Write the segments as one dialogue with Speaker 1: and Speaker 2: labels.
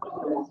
Speaker 1: Hare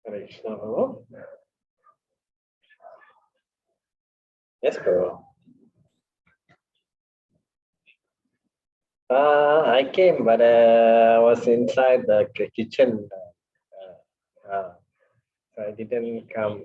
Speaker 1: Krishna, Prabhu. Yes, Prabhu. I came, but I was inside the kitchen. So I didn't come.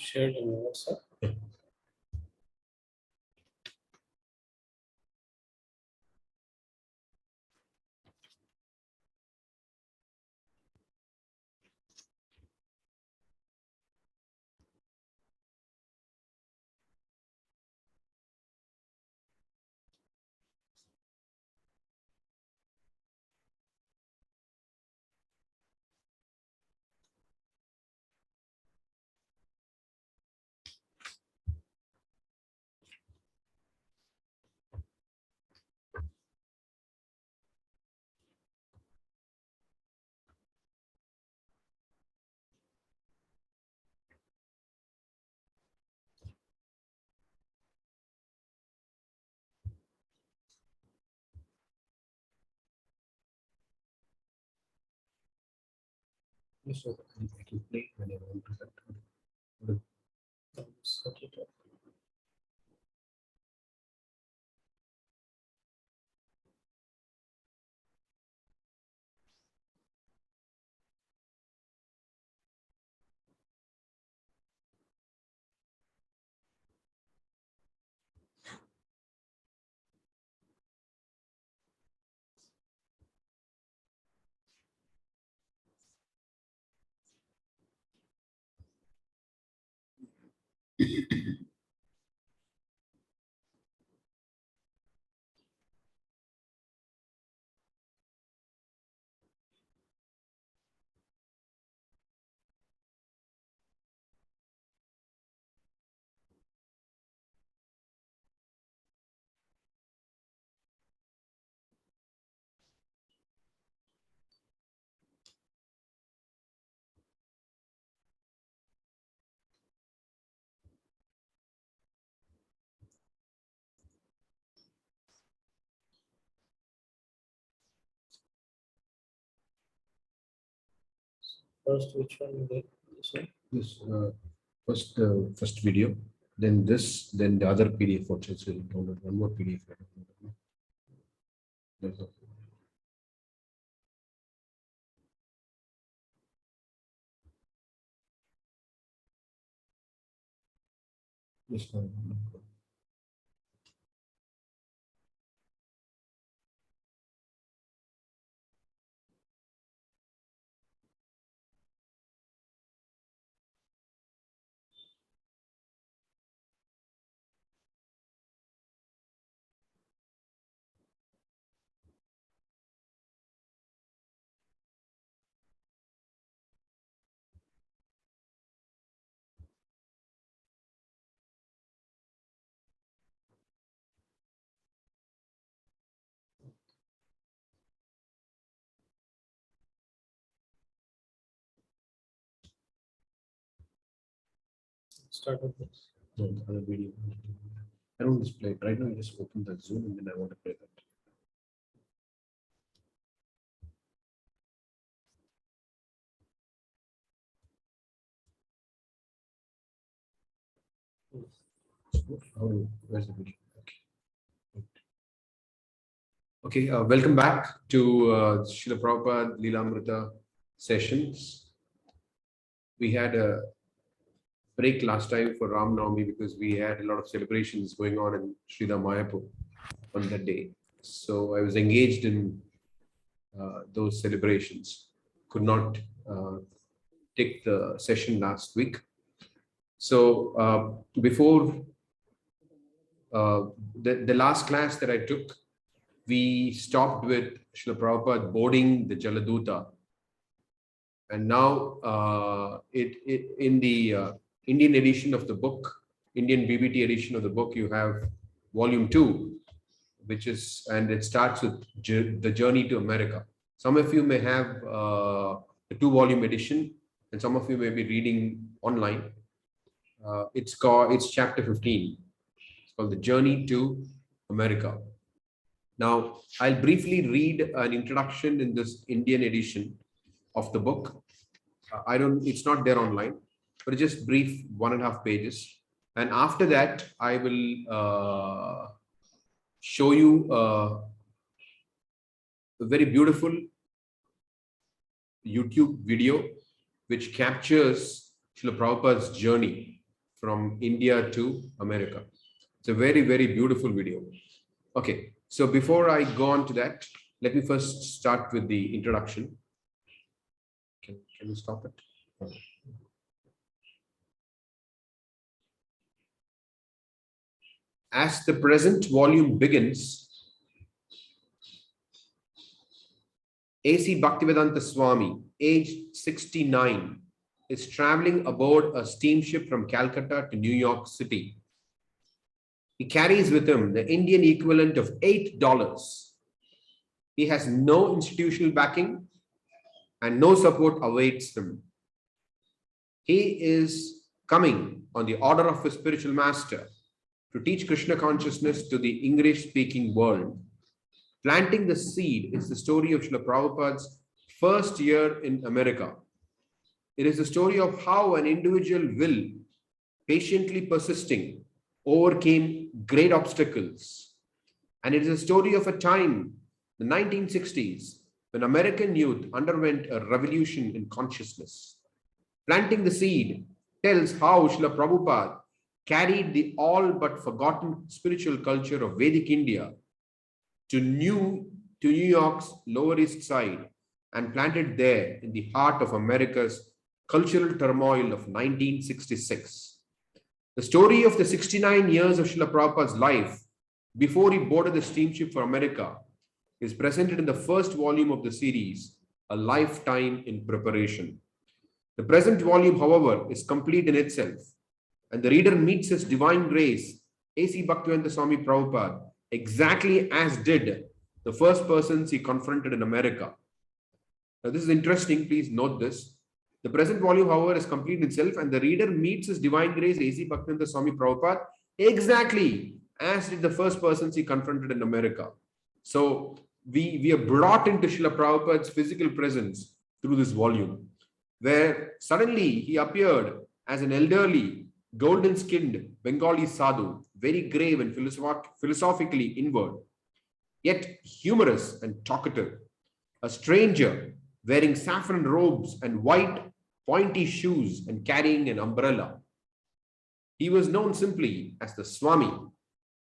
Speaker 2: shared in WhatsApp.
Speaker 3: So I can play when I want to.
Speaker 2: Set it up. First, which one? This one?
Speaker 3: This first video, then this, then the other PDF which is download. One more PDF. There's a- This one.
Speaker 2: Start with this.
Speaker 3: No, the other video. I don't display it right now. I just open the Zoom and then I want to play that. Oh, where's the video? Okay, welcome back to Srila Prabhupada Leelamrita sessions. We had a break last time for Ram Navami because we had a lot of celebrations going on in Srila Mayapur on that day. So I was engaged in those celebrations. Could not take the session last week. So before the last class that I took, we stopped with Srila Prabhupada boarding the Jaladuta. And now in the Indian edition of the book, Indian BBT edition of the book, you have volume 2, which is, and it starts with the journey to America. Some of you may have the 2-volume edition, and some of you may be reading online. It's chapter 15. It's called The Journey to America. Now, I'll briefly read an introduction in this Indian edition of the book. It's not there online, but just brief 1.5 pages. And after that, I will show you a very beautiful YouTube video which captures Srila Prabhupada's journey from India to America. It's a very, very beautiful video. Okay, so before I go on to that, let me first start with the introduction. Can you stop it? As the present volume begins, A.C. Bhaktivedanta Swami, aged 69, is traveling aboard a steamship from Calcutta to New York City. He carries with him the Indian equivalent of $8. He has no institutional backing and no support awaits him. He is coming on the order of his spiritual master to teach Krishna consciousness to the English-speaking world. Planting the seed is the story of Srila Prabhupada's first year in America. It is the story of how an individual will, patiently persisting, overcame great obstacles. And it is a story of a time, the 1960s, when American youth underwent a revolution in consciousness. Planting the seed tells how Srila Prabhupada carried the all but forgotten spiritual culture of Vedic India to New York's Lower East Side and planted there in the heart of America's cultural turmoil of 1966. The story of the 69 years of Srila Prabhupada's life before he boarded the steamship for America is presented in the first volume of the series, A Lifetime in Preparation. The present volume, however, is complete in itself, and the reader meets his divine grace, A.C. Bhaktivedanta Swami Prabhupada, exactly as did the first persons he confronted in America. Now, this is interesting. Please note this. The present volume, however, is complete in itself, and the reader meets his divine grace, A.C. Bhaktivedanta Swami Prabhupada, exactly as did the first persons he confronted in America. So we are brought into Srila Prabhupada's physical presence through this volume, where suddenly he appeared as an elderly, golden-skinned Bengali sadhu, very grave and philosophically inward, yet humorous and talkative, a stranger wearing saffron robes and white pointy shoes and carrying an umbrella. He was known simply as the Swami,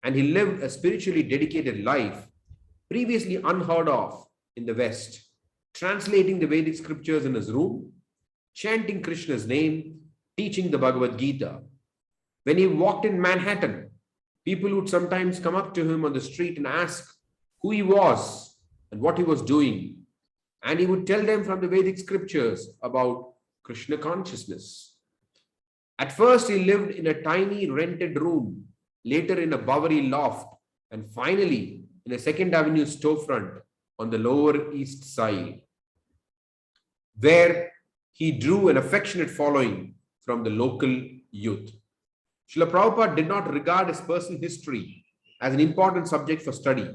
Speaker 3: and he lived a spiritually dedicated life previously unheard of in the West, translating the Vedic scriptures in his room, chanting Krishna's name, teaching the Bhagavad Gita. When he walked in Manhattan, people would sometimes come up to him on the street and ask who he was and what he was doing. And he would tell them from the Vedic scriptures about Krishna consciousness. At first, he lived in a tiny rented room, later in a Bowery loft, and finally in a 2nd Avenue storefront on the Lower East Side, where he drew an affectionate following from the local youth. Srila Prabhupada did not regard his personal history as an important subject for study.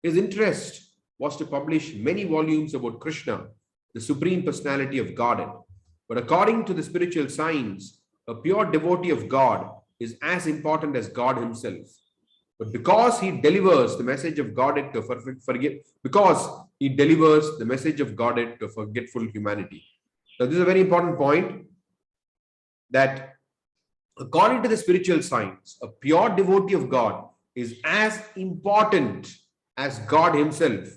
Speaker 3: His interest was to publish many volumes about Krishna, the Supreme Personality of Godhead. But according to the spiritual science, a pure devotee of God is as important as God himself. But because he delivers the message of Godhead to forgetful humanity. Now, this is a very important point, that according to the spiritual science, a pure devotee of God is as important as God himself,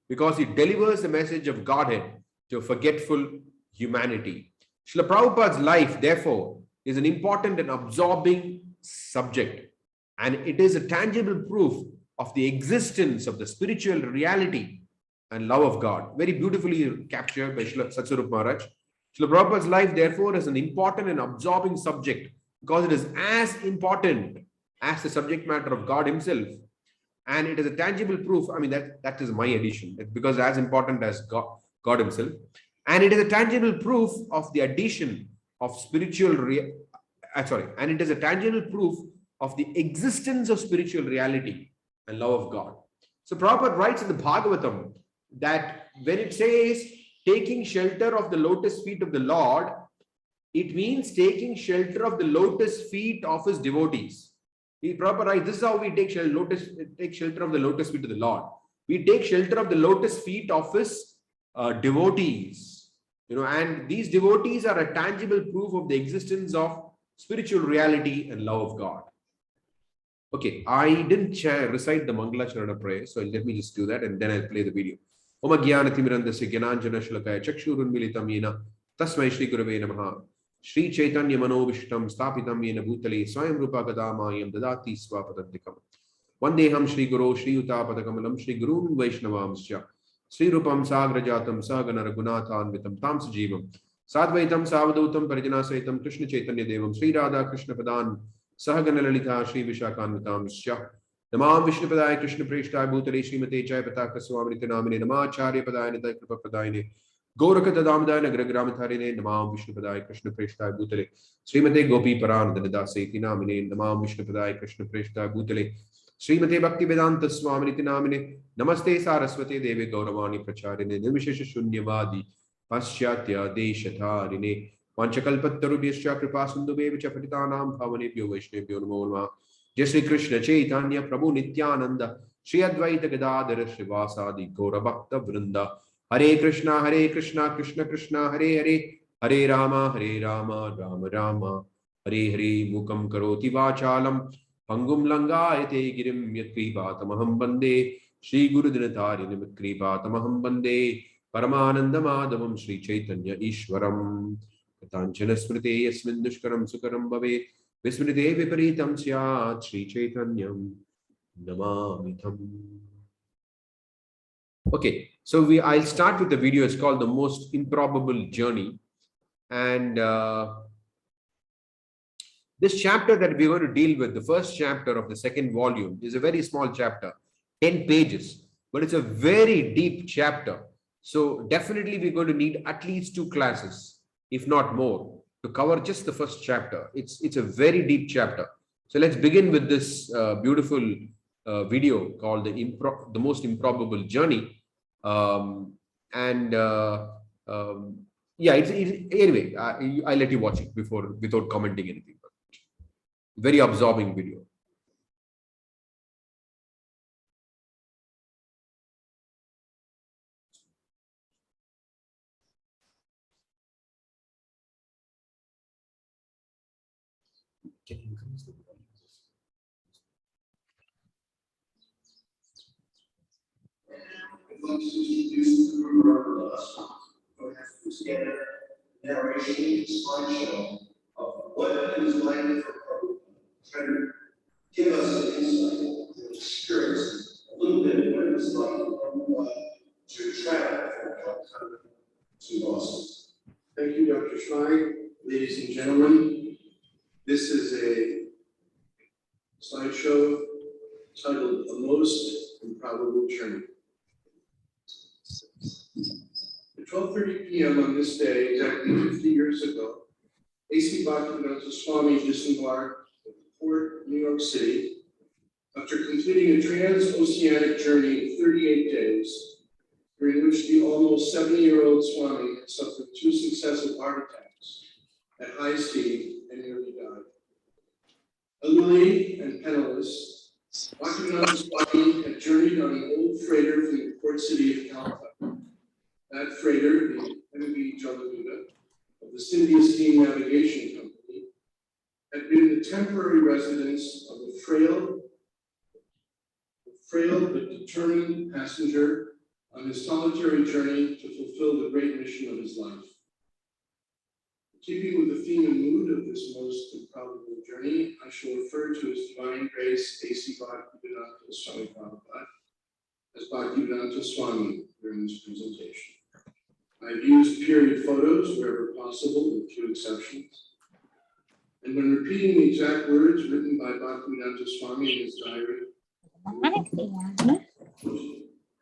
Speaker 3: because he delivers the message of Godhead to a forgetful humanity. Srila Prabhupada's life, therefore, is an important and absorbing subject, and it is a tangible proof of the existence of the spiritual reality and love of God. Very beautifully captured by Srila Satsarup Maharaj. Srila Prabhupada's life, therefore, is an important and absorbing subject, because it is as important as the subject matter of God himself. And it is a tangible proof. I mean, that is my addition. It's because as important as God himself. And it is a tangible proof of the addition of and it is a tangible proof of the existence of spiritual reality and love of God. So Prabhupada writes in the Bhagavatam that when it says taking shelter of the lotus feet of the Lord, it means taking shelter of the lotus feet of his devotees. Prabhupada writes, this is how we take shelter of the lotus feet of the Lord. We take shelter of the lotus feet of his devotees. And these devotees are a tangible proof of the existence of spiritual reality and love of God. Okay, I didn't recite the Mangala Charana prayer, so let me just do that and then I'll play the video. Om Jnanatimirandasya Jnananjana Shalakaya Chakshurunmilitam Yena Tasmai Shri Gurave Namaha Shri Caitanya Manovishtam Stapitam Yena Bhutale Swayam Rupa Gadamayam Dadati Swapadantikam Vandeham Shri Guru Shri Utapadakamalam Shri Gurun Vaishnavamsya Sri Rupam Sagrajatam Sagana Raghunathan Vitam Tamsajivam Sadvaitam Savadutam Parijana Krishna Chaitanya Devam Sri Radha Krishna Padan Sahagana Lalita Shri Vishakanvitam Sya Namam Vishnu Padaya Krishna Preshtai Bhutale Srimate Jai Pataka Swamini Namine Namacharya Padayane Daikrupa Padayane Gorakata Damadayana Gragramatharine Namam Vishnu Padaya Krishna Preshtai Bhutale Srimate Gopi Paranadana Seti Namine Namam Vishnu Padaya Krishna Preshtai Bhutale Srimate Bhakti Vedanta Swamini Namine Namaste Saraswati Devi Gauravani Pracharine Nirvishesha Shunyavadi Paschatya Deshatharine Vanchakalpatarubhyascha Kripa Sindhubheva Chapatitanam Bhavanebhyo Vaishnebhyo Namo Namah Jai Shri Krishna Chaitanya Prabhu Nityananda Shri Advaita Gadadhara Srivasadi Gaura Bhakta Vrinda Hare Krishna Krishna Krishna Hare Hare Hare Rama Rama Rama Hare Hare Mukam Karoti Vachalam Pangum Langayate Girim Yatkripatamaham Bande Shri Guru Dinatharinam Yatkripatamaham Bande Paramananda Madhavam Shri Chaitanya Ishwaram Katanchana Smrite Yasmin Dushkaram Sukaram Bhave Vismrite Viparitam Syat Shri Chaitanyam Namamitam. Okay, so I'll start with the video. It's called The Most Improbable Journey. And this chapter that we're going to deal with, the first chapter of the second volume, is a very small chapter, 10 pages, but it's a very deep chapter. So definitely we're going to need at least 2 classes, if not more, to cover just the first chapter. It's a very deep chapter. So let's begin with this beautiful video called The Most Improbable Journey. Anyway, I'll let you watch it without commenting anything. Very absorbing video. Can you increase the volume?
Speaker 4: Narration slideshow of what it is like for Prabhu. Try to give us an insight and experience a little bit of what it was like to travel from Calcutta to Boston. Thank you, Dr. Schweig. Ladies and gentlemen, this is a slideshow titled The Most Improbable Journey. At 12:30 p.m. on this day, exactly 50 years ago, A.C. Bhaktivedanta Swami disembarked at the port of New York City after completing a transoceanic journey of 38 days, during which the almost 70-year-old Swami had suffered 2 successive heart attacks at high speed and nearly died. Elderly and penniless, Bhaktivedanta Swami had journeyed on an old freighter from the port city of Calcutta. That freighter, the MV Jaladuta of the Scindia Steam Navigation Company, had been the temporary residence of a frail but determined passenger on his solitary journey to fulfill the great mission of his life. Keeping with the theme and mood of this most improbable journey, I shall refer to His Divine Grace A.C. Bhaktivedanta Swami Prabhupada as Bhaktivedanta Swami during this presentation. I've used period photos wherever possible, with few exceptions. And when repeating the exact words written by Bhaktivedanta Swami in his diary,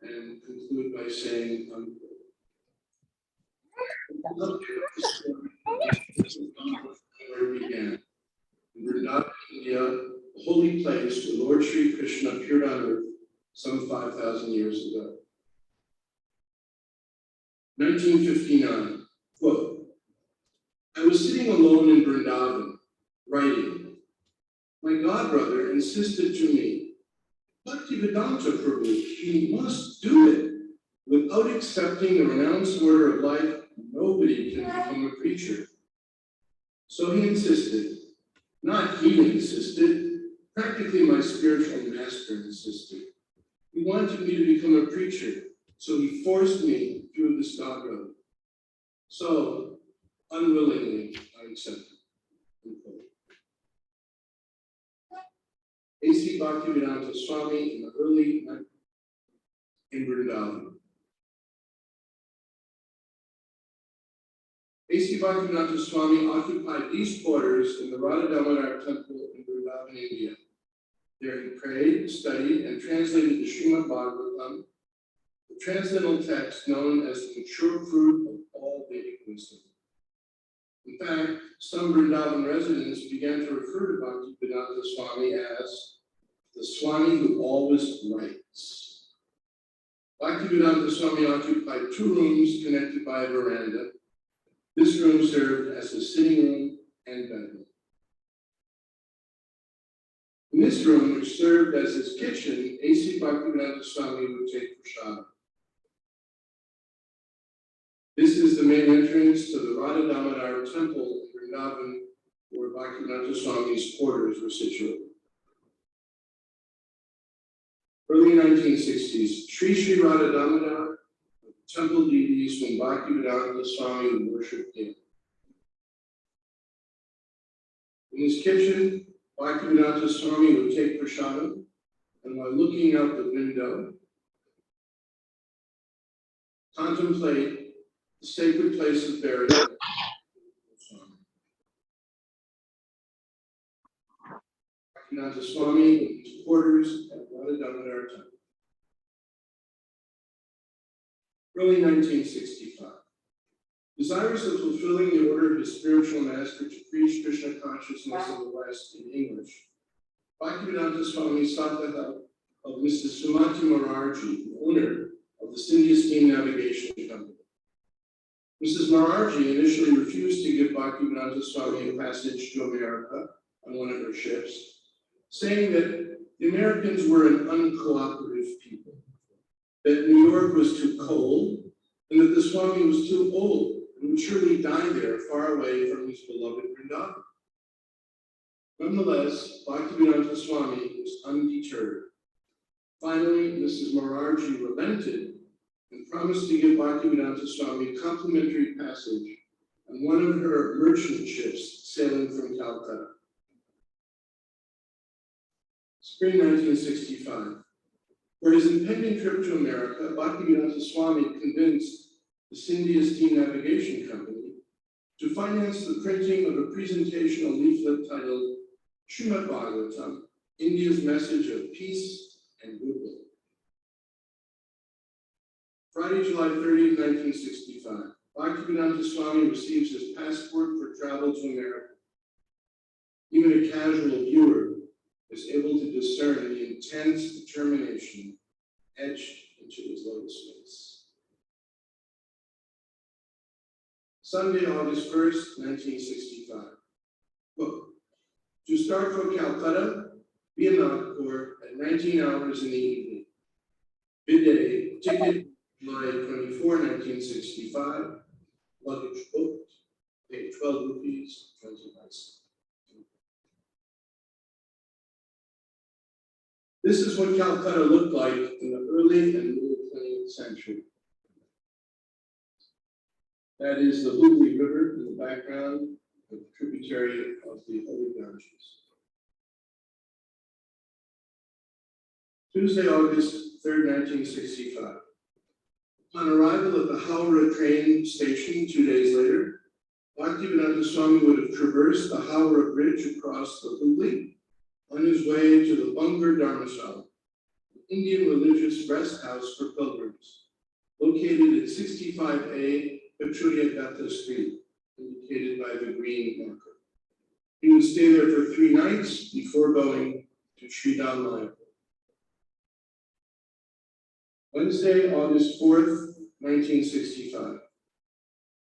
Speaker 4: and conclude by saying, where it began. In Vrindavan, India, a holy place where Lord Sri Krishna appeared on earth some 5,000 years ago. 1959, quote, I was sitting alone in Vrindavan, writing. My godbrother insisted to me, Bhaktivedanta Prabhu, you must do it. Without accepting the renounced order of life, nobody can become a preacher. So he insisted, Not he insisted, practically my spiritual master insisted. He wanted me to become a preacher, so he forced me through this dog road. So, unwillingly, I accepted. A.C. Bhaktivedanta Swami in the early in Vrindavan. A.C. Bhaktivedanta Swami occupied these quarters in the Radha Damodar temple in Vrindavan, India. There he prayed, studied, and translated the Srimad Bhagavatam, the transcendental text known as the mature fruit of all Vedic wisdom. In fact, some Vrindavan residents began to refer to Bhaktivedanta Swami as the Swami who always writes. Bhaktivedanta Swami occupied 2 rooms connected by a veranda. This room served as his sitting room and bedroom. In this room, which served as his kitchen, A.C. Bhaktivedanta Swami would take prasada. This is the main entrance to the Radha Damodar temple in Vrindavan, where Bhaktivedanta Swami's quarters were situated. Early 1960s, Sri Radha Damodar, temple deities whom Bhaktivedanta Swami worshipped in. In his kitchen, Bhaktivedanta Swami would take prasadam, and while looking out the window, contemplate the sacred place of burial. Bhaktivedanta Swami in his quarters at Radha Damodar temple. Early 1965. Desirous of fulfilling the order of his spiritual master to preach Krishna consciousness in the West in English, Bhaktivedanta Swami sought the help of Mrs. Sumati Morarji, the owner of the Sindhya Steam Navigation Company. Mrs. Morarji initially refused to give Bhaktivedanta Swami a passage to America on one of her ships, saying that the Americans were an uncooperative people, that New York was too cold, and that the Swami was too old and would surely die there far away from his beloved Vrindavan. Nonetheless, Bhaktivedanta Swami was undeterred. Finally, Mrs. Morarji relented and promised to give Bhaktivedanta Swami a complimentary passage on one of her merchant ships sailing from Calcutta. Spring 1965. For his impending trip to America, Bhaktivedanta Swami convinced the Sindhya Steam Navigation Company to finance the printing of a presentational leaflet titled Srimad Bhagavatam, India's Message of Peace and Goodwill. Friday, July 30, 1965, Bhaktivedanta Swami receives his passport for travel to America. Even a casual viewer is able to discern the intense determination etched into his lotus face. Sunday, August 1st, 1965. Quote, to start from Calcutta via Nagpur at 19 hours in the evening. Midday, ticket July 24, 1965. Luggage booked, paid 12 rupees, 20 paise. This is what Calcutta looked like in the early and middle 20th century. That is the Hooghly River in the background, a tributary of the Holy Ganges. Tuesday, August 3rd, 1965. Upon arrival at the Howrah train station 2 days later, Bhaktivedanta Swami would have traversed the Howrah Bridge across the Hooghly on his way to the Bungar Dharmasala, an Indian religious rest house for pilgrims, located at 65A Pachuria Datta Street, indicated by the green marker. He would stay there for 3 nights before going to Sri Mayapur. Wednesday, August 4th, 1965.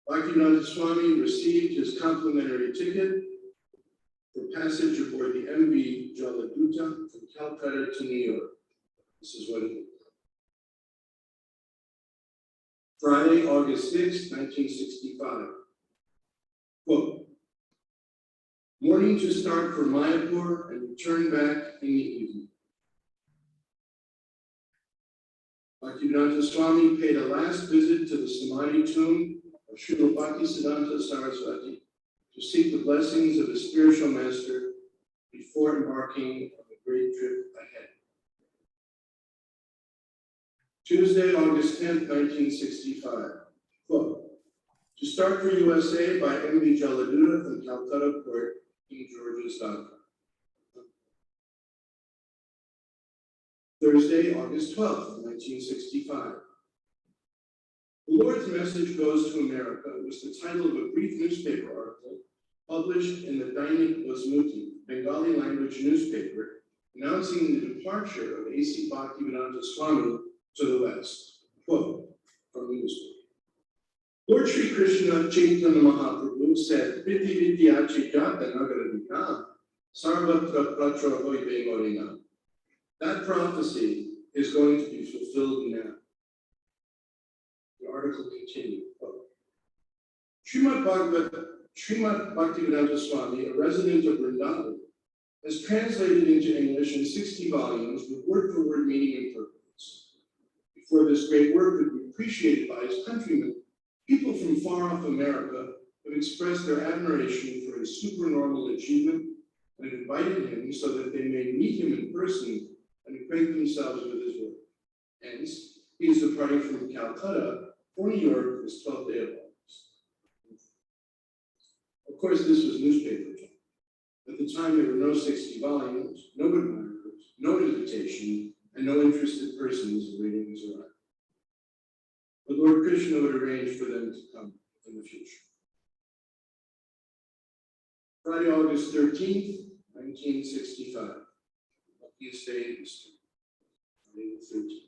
Speaker 4: Bhaktivedanta Swami received his complimentary ticket for passage aboard the MV Jaladuta from Calcutta to New York. This is what it looked like. Friday, August 6, 1965. Quote, Morning to start for Mayapur and return back in the evening. Bhaktivedanta Swami paid a last visit to the Samadhi tomb of Srila Bhaktisiddhanta Saraswati to seek the blessings of his spiritual master before embarking on the great trip ahead. Tuesday, August 10th, 1965. Quote, to start for USA by M.V. Jaladuta from Calcutta Port, King George's Dock. Thursday, August 12th, 1965. The Lord's Message Goes to America was the title of a brief newspaper article published in the Dainik Basmati, Bengali language newspaper, announcing the departure of A.C. Bhaktivedanta Swami to the West. Quote from the newspaper. Lord Sri Krishna Chaitanya Mahaprabhu said, Priti Vidya Chaitanya Nagara Sarvatra Pratra Hoibe Gorina. That prophecy is going to be fulfilled now. The article continued. Srimad Bhaktivedanta Swami, a resident of Vrindavan, has translated into English in 60 volumes with word-for-word meaning and purpose. Before this great work could be appreciated by his countrymen, people from far-off America have expressed their admiration for his supernormal achievement and have invited him so that they may meet him in person and acquaint themselves with his work. Hence, he is departing from Calcutta for New York this 12th day of August. Of course, this was newspaper time. At the time, there were no 60 volumes, no admirers, no invitation, and no interested persons awaiting his arrival. But Lord Krishna would arrange for them to come in the future. Friday, August 13th, 1965. Luckiest day in history. Friday the 13th.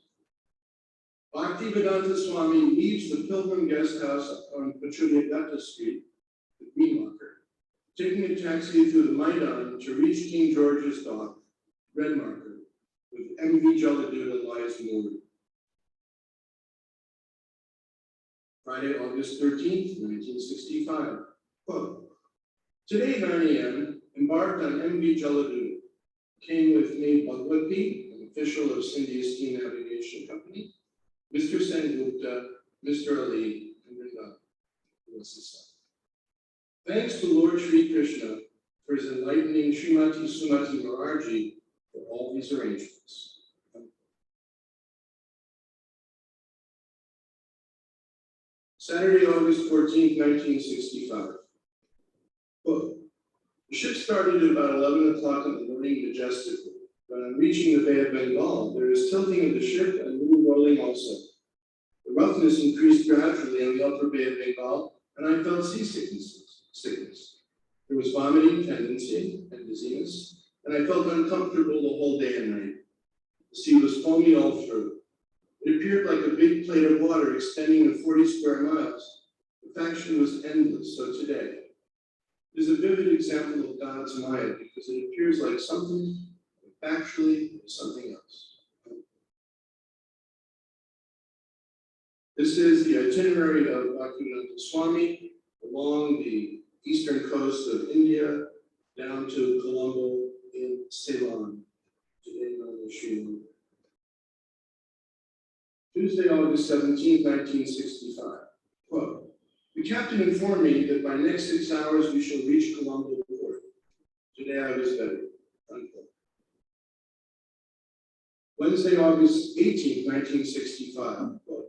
Speaker 4: Bhaktivedanta Swami leaves the Pilgrim Guest House on Pachulia Street, the Green Marker, taking a taxi through the Maidan to reach King George's Dock, Red Marker, with M.V. Jaladuta lies moored. Friday, August 13th, 1965. Quote, today, 9 a.m., embarked on M.V. Jaladuta, came with me Bhagwati, an official of Sindhi Steam Navigation Company, Mr. Sengupta, Mr. Ali, and Vrindavan, who was his son. Thanks to Lord Sri Krishna for his enlightening Srimati Sumati Morarji for all these arrangements. Saturday, August 14th, 1965. Quote, the ship started at about 11 o'clock in the morning majestically, but on reaching the Bay of Bengal, there is tilting of the ship and little rolling also. The roughness increased gradually on the upper Bay of Bengal, and I felt seasickness. There was vomiting tendency and dizziness, and I felt uncomfortable the whole day and night. The sea was foamy all through. It appeared like a big plate of water extending to 40 square miles. The faction was endless, so today. It is a vivid example of God's Maya because it appears like something, but factually it's something else. This is the itinerary of Bhaktivedanta Swami along the eastern coast of India down to Colombo in Ceylon, today known as Sri Lanka. Tuesday, August 17th, 1965. Quote, the captain informed me that by next 6 hours we shall reach Colombo port. Today I was better. Unquote. Wednesday, August 18th, 1965. Quote,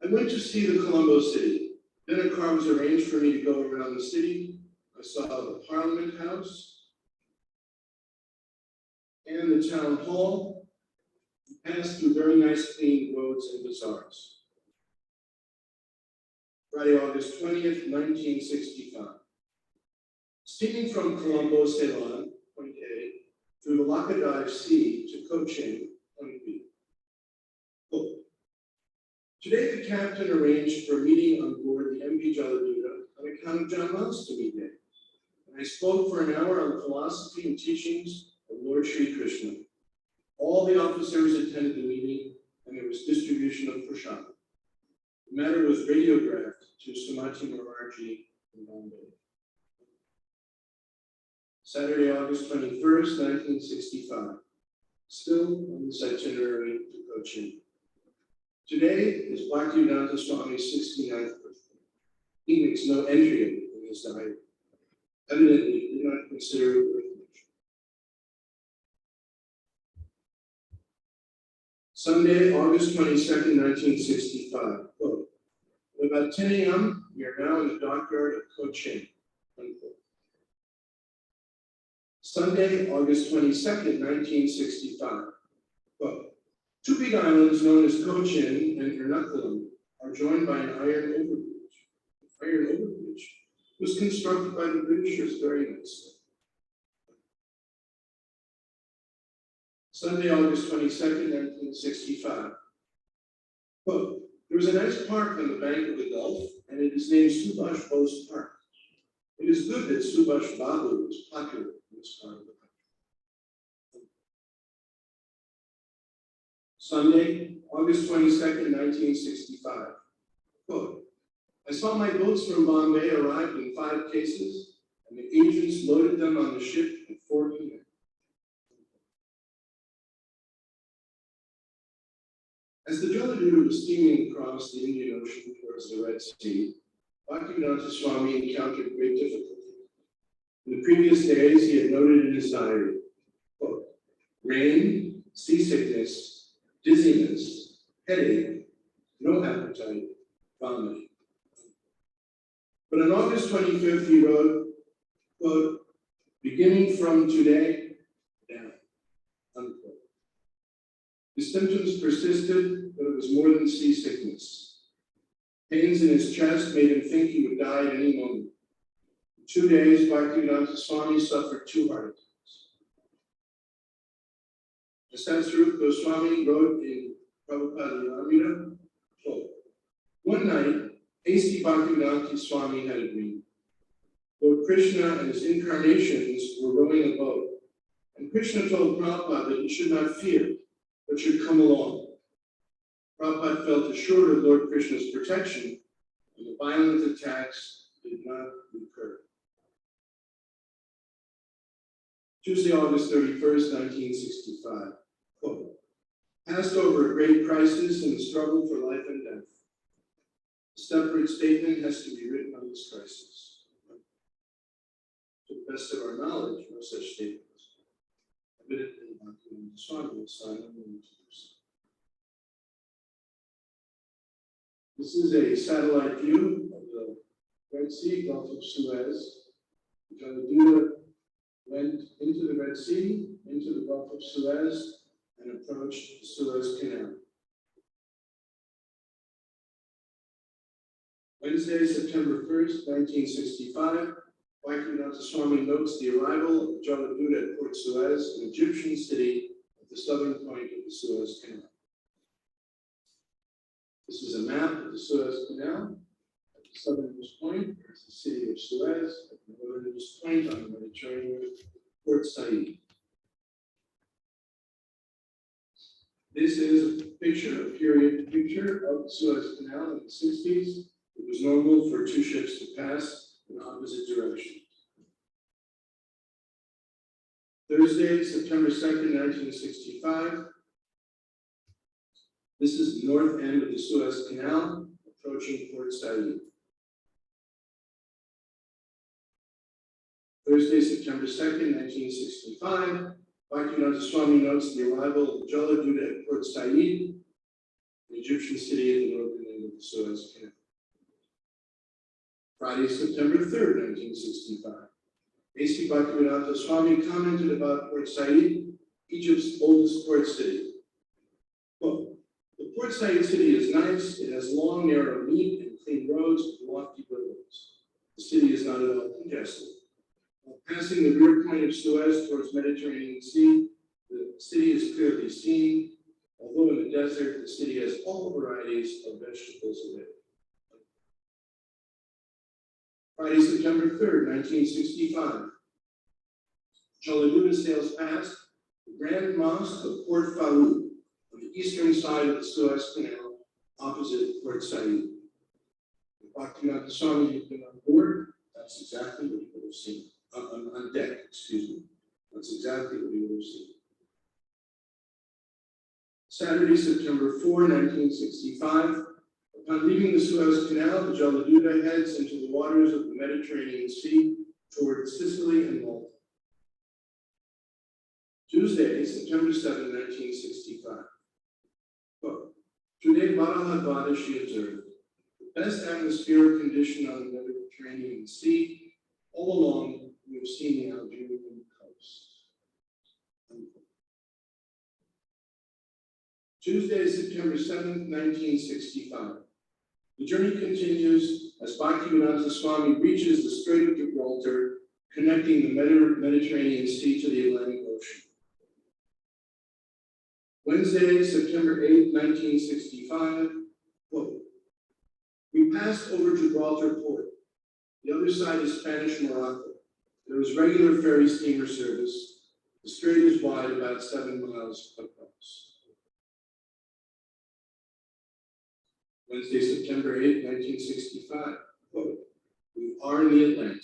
Speaker 4: I went to see the Colombo city. Then a car was arranged for me to go around the city. I saw the Parliament House and the town hall. Passed through very nice clean roads and bazaars. Friday, August 20th, 1965. Steaming from Colombo, Ceylon, point A, through the Laccadive Sea to Cochin, point B. Quote, today the captain arranged for a meeting on board the M.V. Jaladuta on account of John Monstomy Day. And I spoke for an hour on philosophy and teachings of Lord Sri Krishna. All the officers attended the meeting, and there was distribution of prasad. The matter was radiographed to Sumati Morarji in Bombay. Saturday, August 21st, 1965. Still on this itinerary to Cochin. Today is Bhaktivedanta Swami's 69th birthday. He makes no entry in his diary. Evidently, he did not consider it worth mention. Sunday, August 22nd, 1965. Quote, at about 10 a.m., we are now in the dockyard of Cochin. Unquote. Sunday, August 22nd, 1965. Quote, two big islands known as Cochin and Ernakulam are joined by an iron overbridge. The iron overbridge was constructed by the Britishers very nicely. Sunday, August 22nd, 1965. Quote, there is a nice park on the bank of the Gulf, and it is named Subhash Bose Park. It is good that Subhash Babu is popular in this part of the country. Sunday, August 22nd, 1965. Quote, I saw my boats from Bombay arrived in 5 cases, and the agents loaded them on the ship at 4 p.m. As the Jaladuta was steaming across the Indian Ocean towards the Red Sea, Bhaktivedanta Swami encountered great difficulty. In the previous days, he had noted in his diary, quote, rain, seasickness, dizziness, headache, no appetite, vomiting. But on August 25th, he wrote, quote, beginning from today, down, unquote. The symptoms persisted, but it was more than seasickness. Pains in his chest made him think he would die at any moment. In 2 days, Bhaktivedanta Swami suffered 2 heart attacks. Satsvarup Goswami wrote in Prabhupada Lilamrita, quote, one night, A.C. Bhaktivedanta Swami had a dream. Lord Krishna and his incarnations were rowing a boat, and Krishna told Prabhupada that he should not fear, but should come along. Prabhupada felt assured of Lord Krishna's protection, and the violent attacks did not recur. Tuesday, August 31st, 1965. Quote, passed over a great crisis in the struggle for life and death. A separate statement has to be written on this crisis. To the best of our knowledge, no such statement. Admittedly, Bhaktivedanta Swami was silent and introduced. This is a satellite view of the Red Sea, Gulf of Suez. The Jaladuta went into the Red Sea, into the Gulf of Suez, and approached the Suez Canal. Wednesday, September 1st, 1965, Bhaktivedanta Swami notes the arrival of the Jaladuta at Port Suez, an Egyptian city at the southern point of the Suez Canal. This is a map of the Suez Canal. At the southernmost point, there's the city of Suez. At the northernmost point on the Mediterranean, Port Said. This is a picture, a period picture of the Suez Canal in the 60s. It was normal for 2 ships to pass in opposite directions. Thursday, September 2nd, 1965. This is the north end of the Suez Canal, approaching Port Said. Thursday, September 2nd, 1965. Bhaktivedanta Swami notes the arrival of Jaladuta at Port Said, an Egyptian city at the northern end of the Suez Canal. Friday, September 3rd, 1965. A.C. Bhaktivedanta Swami commented about Port Said, Egypt's oldest port city. Quote, the Port Said city is nice. It has long, narrow, neat, and clean roads with lofty buildings. The city is not at all congested. While passing the rear point of Suez towards Mediterranean Sea, the city is clearly seen. Although in the desert, the city has all varieties of vegetables available. Friday, September 3rd, 1965. Jaladuta sails past the Grand Mosque of Port Faoud on the eastern side of the Suez Canal, opposite Port Said. If Bhaktivedanta Swami had been on board, that's exactly what he would have seen. on deck, excuse me. That's exactly what he would have seen. Saturday, September 4, 1965. Upon leaving the Suez Canal, the Jaladuta heads into the waters of the Mediterranean Sea towards Sicily and Malta. Tuesday, September 7, 1965. Quote, today, Varaha-Dvadashi observed the best atmospheric condition on the Mediterranean Sea. All along, we have seen the Algerian coast. Tuesday, September 7th, 1965. The journey continues as Bhaktivedanta Swami reaches the Strait of Gibraltar, connecting the Mediterranean Sea to the Atlantic Ocean. Wednesday, September 8th, 1965. Quote, we passed over Gibraltar Port. The other side is Spanish Morocco. There is regular ferry steamer service. The strait is wide, about 7 miles across. Wednesday, September 8, 1965. Quote, we are in the Atlantic.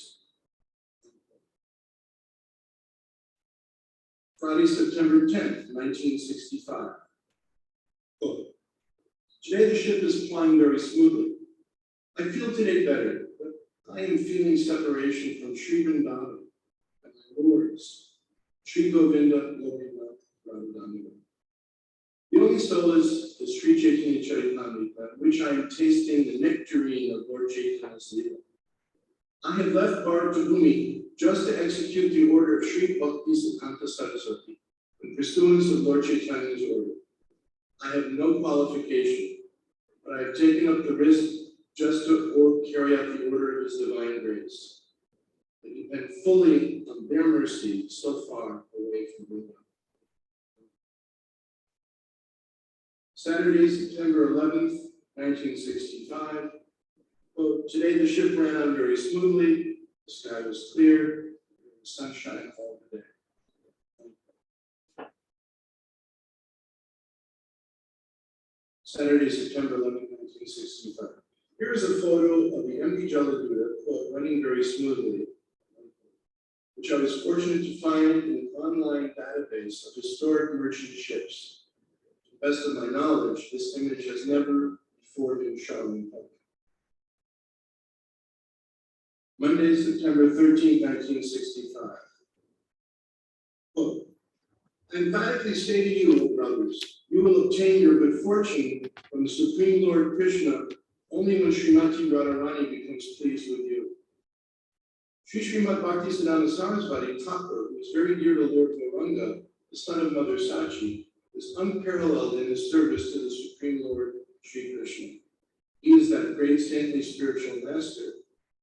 Speaker 4: Friday, September 10th, 1965. Quote, today the ship is flying very smoothly. I feel today better, but I am feeling separation from Sri Vrindavan and my lords, Sri Govinda, Govinda, Radharani. The only solace is Sri Caitanya Charitamrita, which I am tasting the nectarine of Lord Chaitanya's Leela. I have left Bharatbhumi just to execute the order of Sri Bhakti Siddhanta Saraswati in pursuance of Lord Chaitanya's order. I have no qualification, but I have taken up the risk just to carry out the order of His divine grace. I depend fully on their mercy so far away from Vrindavan. Saturday, September 11th, 1965. Quote, today the ship ran on very smoothly, the sky was clear, there was sunshine all the day. Saturday, September 11th, 1965. Here is a photo of the empty Jaladuta, quote, running very smoothly, which I was fortunate to find in an online database of historic merchant ships. To the best of my knowledge, this image has never before been shown in public. Monday, September 13, 1965. Quote, I emphatically say to you, O brothers, you will obtain your good fortune from the Supreme Lord Krishna only when Srimati Radharani becomes pleased with you. Sri Srimad Bhaktisiddhanta Saraswati Thakur, who is very dear to Lord Gauranga, the son of Mother Sachi, is unparalleled in his service to the Supreme Lord Sri Krishna. He is that great saintly spiritual master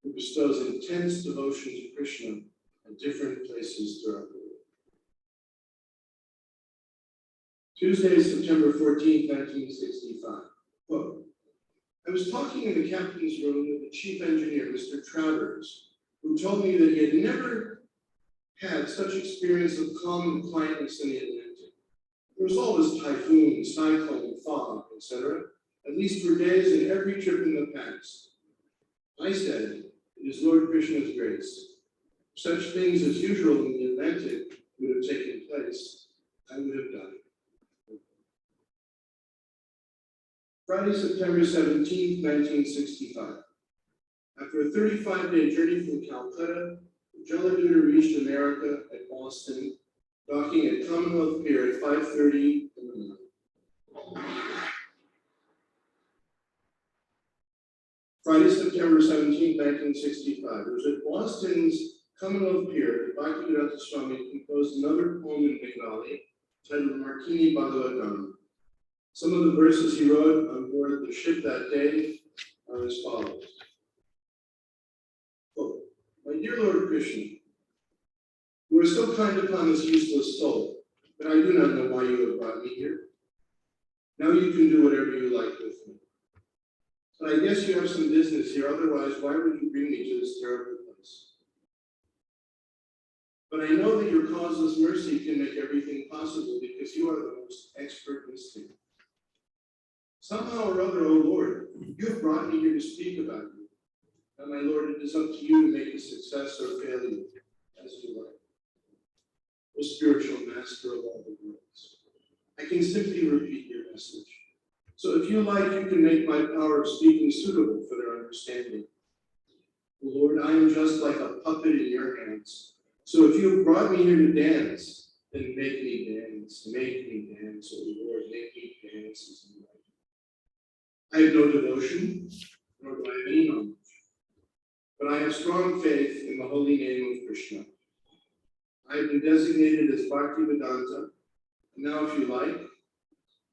Speaker 4: who bestows intense devotion to Krishna at different places throughout the world. Tuesday, September 14, 1965. Quote, I was talking in the captain's room with the chief engineer, Mr. Travers, who told me that he had never had such experience of calm and quietness in the Atlantic. There was always typhoon, cyclone, fog, etc., at least for days in every trip in the past. I said, it is Lord Krishna's grace. If such things as usual in the Atlantic would have taken place, I would have done it. Friday, September 17, 1965. After a 35-day journey from Calcutta, the Jaladuta reached America at Boston, docking at Commonwealth Pier at 5:30 in the morning. Friday, September 17, 1965. It was at Boston's Commonwealth Pier that Bhaktivedanta Swami composed another poem in Bengali titled Martini Bhagavatam. Some of the verses he wrote on board the ship that day are as follows. Quote, my dear Lord Krishna, you are so kind upon this useless soul, but I do not know why you have brought me here. Now you can do whatever you like with me. But I guess you have some business here, otherwise why would you bring me to this terrible place? But I know that your causeless mercy can make everything possible because you are the most expert mystic. Somehow or other, O Lord, you have brought me here to speak about you. And my Lord, it is up to you to make a success or failure. as you like. O spiritual master of all the worlds, I can simply repeat your message. So if you like, you can make my power of speaking suitable for their understanding. Lord, I am just like a puppet in your hands. So if you have brought me here to dance, then make me dance, oh Lord, make me dance as you like. I have no devotion, nor do I have any knowledge, but I have strong faith in the holy name of Krishna. I have been designated as Bhaktivedanta, and now if you like,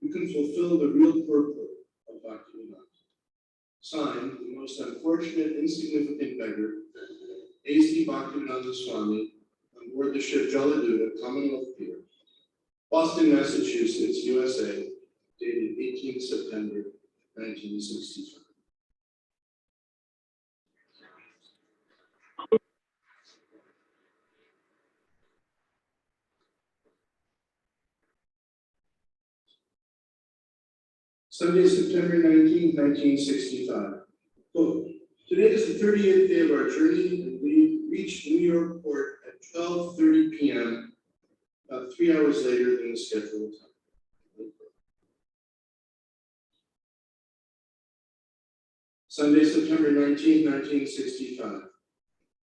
Speaker 4: you can fulfill the real purport of Bhaktivedanta. Signed, the most unfortunate, insignificant beggar, A.C. Bhaktivedanta Swami, on board the ship Jaladuta, Commonwealth Pier, Boston, Massachusetts, USA, dated 18 September 1965. Sunday, September 19, 1965. Quote, today is the 38th day of our journey, and we reached New York Port at 12:30 p.m., about 3 hours later than the scheduled time. Sunday, September 19, 1965.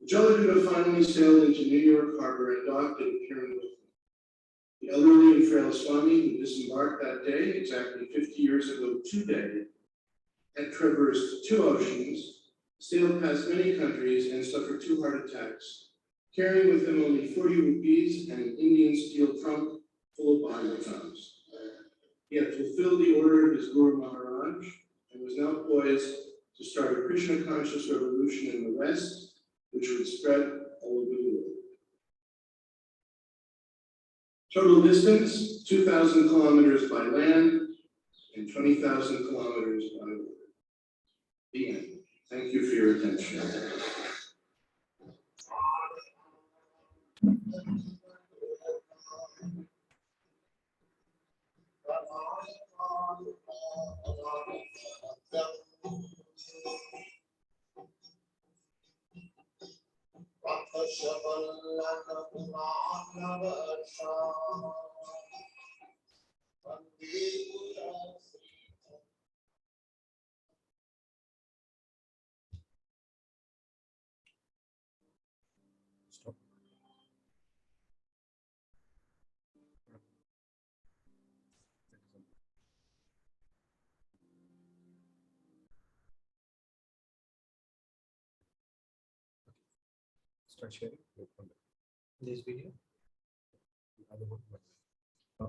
Speaker 4: The Jaladuta finally sailed into New York Harbor and docked at Pirin. The elderly and frail Swami, who disembarked that day, exactly 50 years ago today, had traversed 2 oceans, sailed past many countries, and suffered 2 heart attacks, carrying with him only 40 rupees and an Indian steel trunk full of Bible tomes. He had fulfilled the order of his Guru Maharaj and was now poised to start a Krishna conscious revolution in the West, which would spread all over the world. Total distance, 2,000 kilometers by land and 20,000 kilometers by water. The end. Thank you for your attention.
Speaker 3: Stop. Start sharing.
Speaker 2: This video.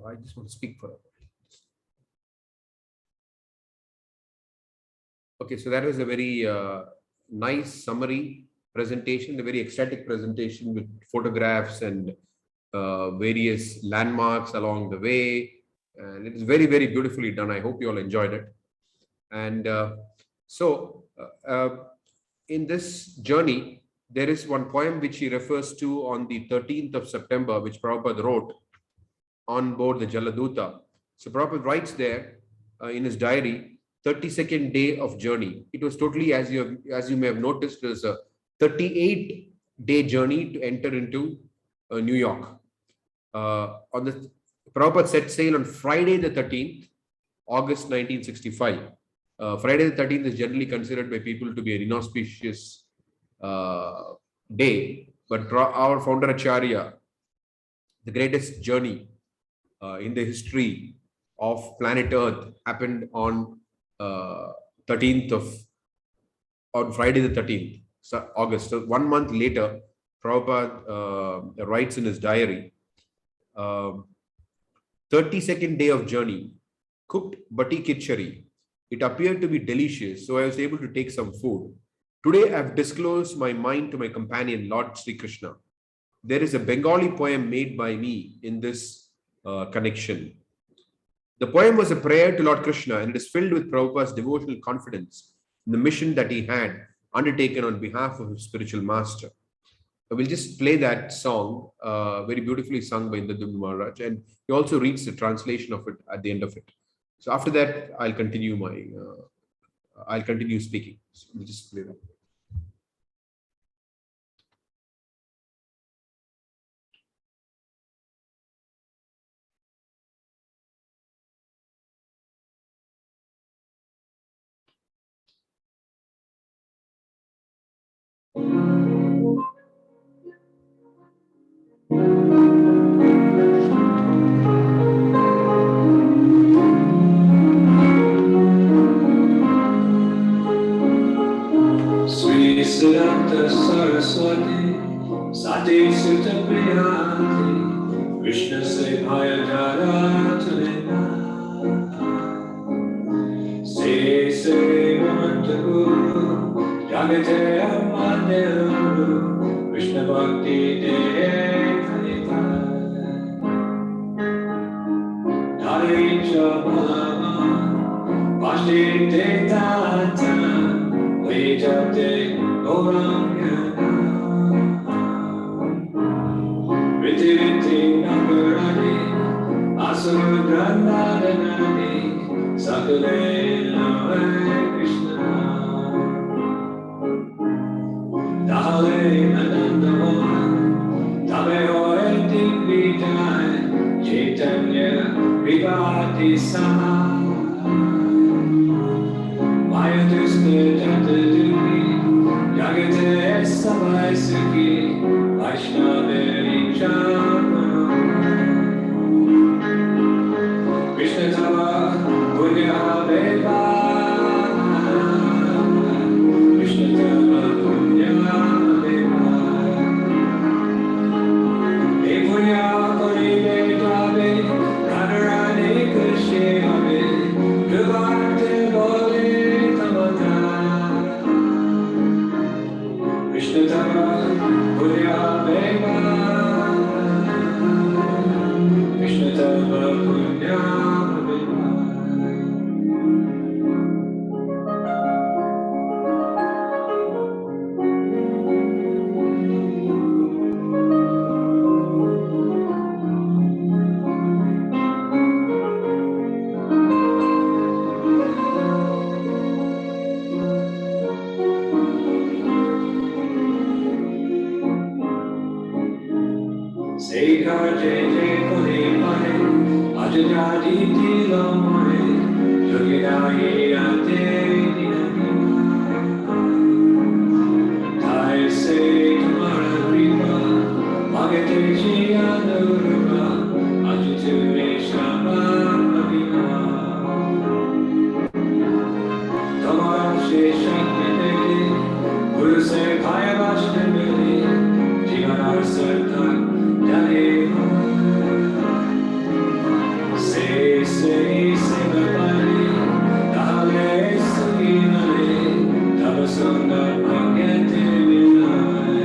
Speaker 3: I just want to speak for it. Okay, so that was a very nice summary presentation, a very ecstatic presentation with photographs and various landmarks along the way. And it is very, very beautifully done. I hope you all enjoyed it. And in this journey, there is one poem which he refers to on the 13th of September, which Prabhupada wrote on board the Jaladuta. So Prabhupada writes there in his diary, 32nd day of journey. It was totally, as you may have noticed, it was a 38-day journey to enter into New York. Prabhupada set sail on Friday the 13th, August 1965. Friday the 13th is generally considered by people to be an inauspicious day, but our founder Acharya, the greatest journey in the history of planet Earth, happened on 13th on Friday the 13th, August. So 1 month later, Prabhupada writes in his diary, 32nd day of journey, cooked bati kichari. It appeared to be delicious, so I was able to take some food. Today, I have disclosed my mind to my companion, Lord Sri Krishna. There is a Bengali poem made by me in this connection. The poem was a prayer to Lord Krishna, and it is filled with Prabhupada's devotional confidence in the mission that he had undertaken on behalf of his spiritual master. I will just play that song, very beautifully sung by Indradumna Maharaj, and he also reads the translation of it at the end of it. So after that, I'll continue speaking. So we'll just play that.
Speaker 2: Siddhanta Saraswati Sati Sutta Priyanti Krishna se Bhayadara Tulena Se Mamanta Guru Jagate Amadelu Krishna Bhakti De Kalita Haricha Balavan Vashti Te Tata Vijate Gaurangana Riti Riti Nagarani Asudranadhanani Sakale Hare Krishna Dale Anandavan Tabe Hore Digvijay Caitanya Vivati Saha Maya Duste Jata Duki Jagate Savai Sukhi Vaishnaveri Chamano Krishna Tava Punya Deva Krishna Tava Punya Deva E Punya Kori Deva Radharani Krishna Duvarte Bole Tamata Krishna Tava Punya Deva Krishna Tava Punya Deva Sekar Jai Jai Kali Mare Ajajadi Tila Mare Yoginahi Ate Dinami Thai Se Tumara Kripa Magate Chiyanurva Ajitu Neshama Abhima Tamar Sheshakti Devi Guru Se Bhaya Vashtavili Jivanar Sarthak Say, Bhavani, Dale, Suginale, Tavasunda, Bhagate, Vinay.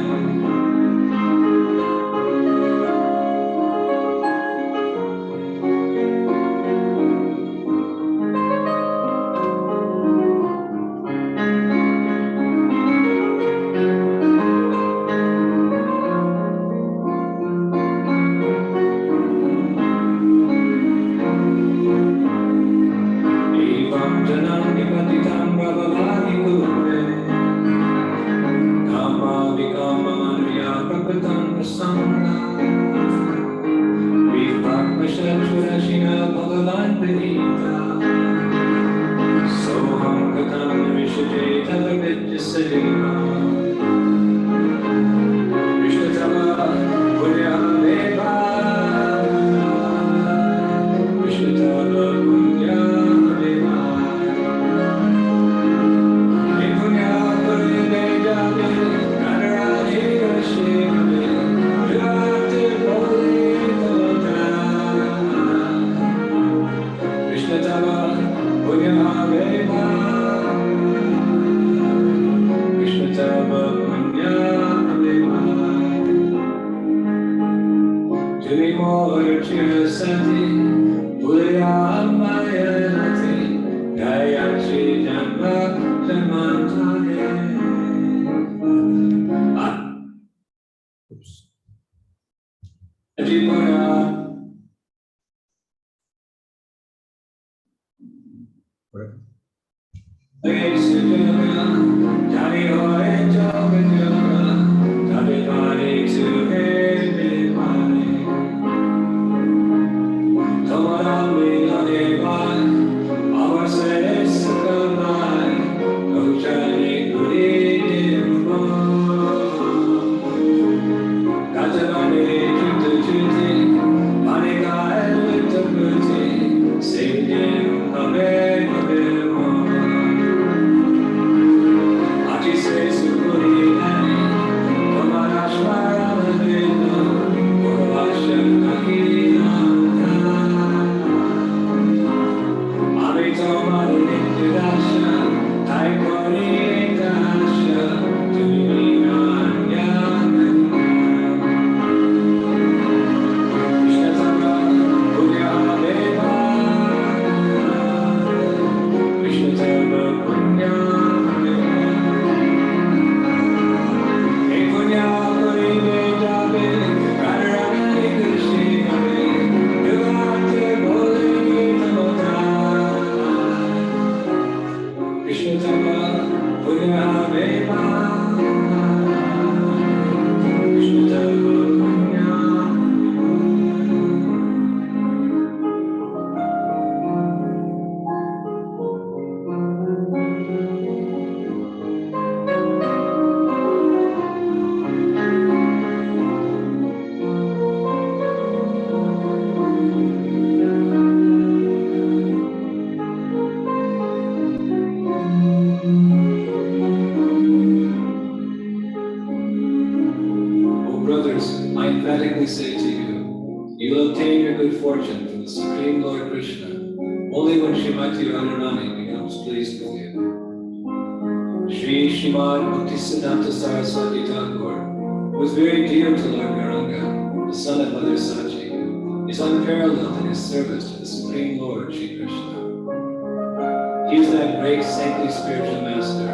Speaker 2: emphatically say to you, you will obtain your good fortune from the Supreme Lord Krishna only when Srimati Radharani becomes pleased with you. Sri Srimad Bhaktisiddhanta Saraswati Thakur, who was very dear to Lord Gauranga, the son of Mother Sachi, is unparalleled in his service to the Supreme Lord Sri Krishna. He is that great saintly spiritual master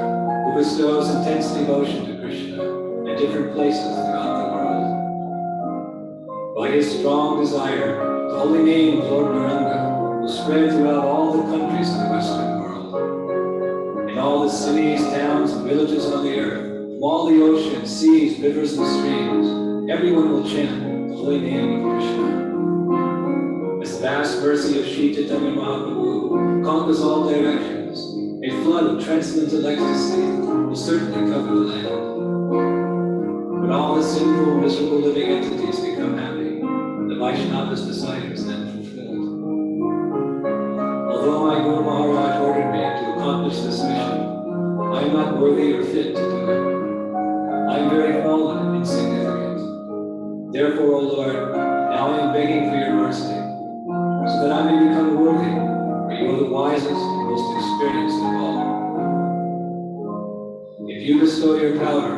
Speaker 2: who bestows intense devotion to Krishna at different places throughout the world. By his strong desire, the holy name of Lord Gauranga will spread throughout all the countries of the Western world. In all the cities, towns, and villages on the earth, from all the oceans, seas, rivers, and streams, everyone will chant the holy name of Krishna. As the vast mercy of Sri Caitanya Mahaprabhu conquers all directions, a flood of transcendental ecstasy will certainly cover the land. When all the sinful, miserable living entities become happy, the Vaishnava's desire is then fulfilled. Although my Guru Maharaj ordered me to accomplish this mission, I am not worthy or fit to do it. I am very fallen and insignificant. Therefore, O Lord, now I am begging for your mercy, so that I may become worthy, for you are the wisest and most experienced of all. If you bestow your power,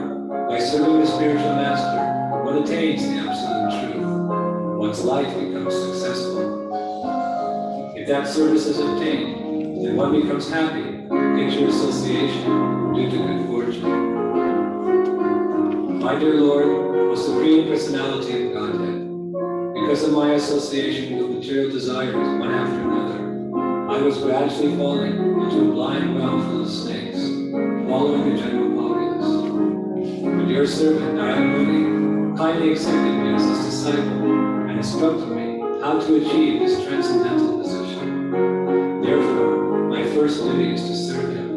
Speaker 2: by serving the spiritual master, one attains the absolute truth. One's life becomes successful. If that service is obtained, then one becomes happy, gets your association due to good fortune. My dear Lord, O Supreme Personality of Godhead, because of my association with material desires one after another, I was gradually falling into a blind well full of snakes, following the general populace. But your servant, Narayana Muni, kindly accepted me as his disciple and instructed me how to achieve this transcendental position. Therefore, my first duty is to serve him.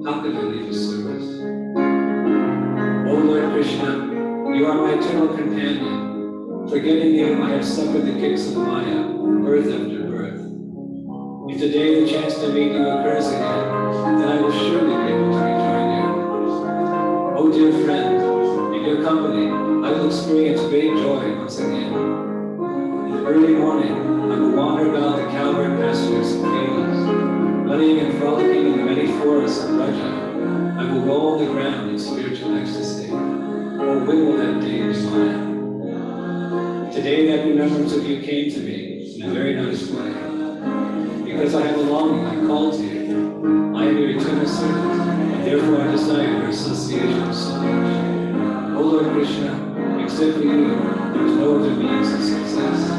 Speaker 2: How could I leave his service? O Lord Krishna, you are my eternal companion. Forgetting you, I have suffered the kicks of Maya, birth after birth. If today the chance to meet you occurs again, then I will surely be able to rejoin you. Oh dear friend, in your company, I will experience great joy once again. In the early morning, I will wander about the cowherd pastures and fields, running and frolicking in the many forests of Raja. I will roll on the ground in spiritual ecstasy. Oh, when will that day be mine? Today that remembrance of you came to me in a very nice way. Because I have a longing, I call to you. I am your eternal servant, and therefore I desire your association so much. O Lord Krishna, except for you, there is no other means of success.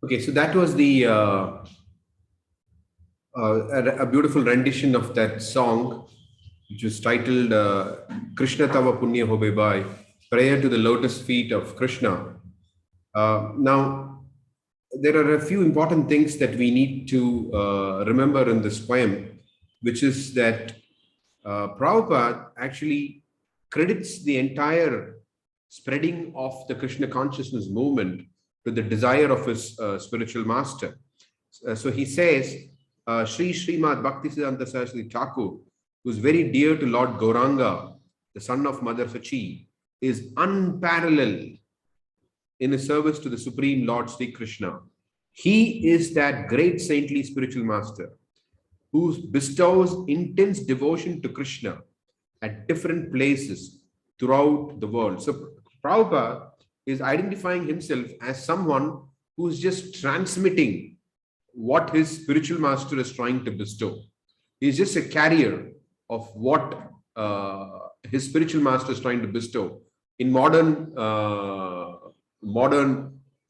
Speaker 3: Okay, so that was the a beautiful rendition of that song, which was titled Krishna Tava Punya Hobe Bhai, Prayer to the Lotus Feet of Krishna. Now, there are a few important things that we need to remember in this poem, which is that Prabhupada actually credits the entire spreading of the Krishna consciousness movement to the desire of his spiritual master. So he says, Sri Srimad Bhaktisiddhanta Saraswati Thakur, who is very dear to Lord Gauranga, the son of Mother Sachi, is unparalleled in his service to the Supreme Lord Sri Krishna. He is that great saintly spiritual master who bestows intense devotion to Krishna at different places throughout the world. So Prabhupada is identifying himself as someone who is just transmitting what his spiritual master is trying to bestow. He is just a carrier of what his spiritual master is trying to bestow. In modern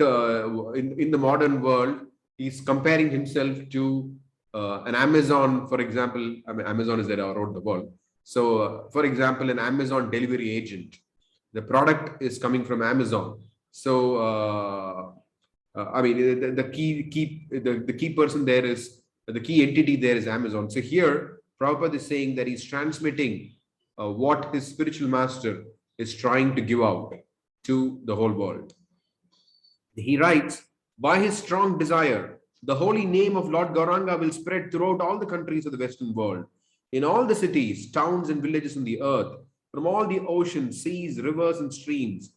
Speaker 3: in the modern world, he's comparing himself to an Amazon, for example. I mean, Amazon is there around the world. So, for example, an Amazon delivery agent. The product is coming from Amazon. So, I mean, the key person there is the key entity there is Amazon. So here, Prabhupada is saying that he's transmitting what his spiritual master is trying to give out to the whole world. He writes, by his strong desire, the holy name of Lord Gauranga will spread throughout all the countries of the Western world, in all the cities, towns, and villages on the earth, from all the oceans, seas, rivers, and streams.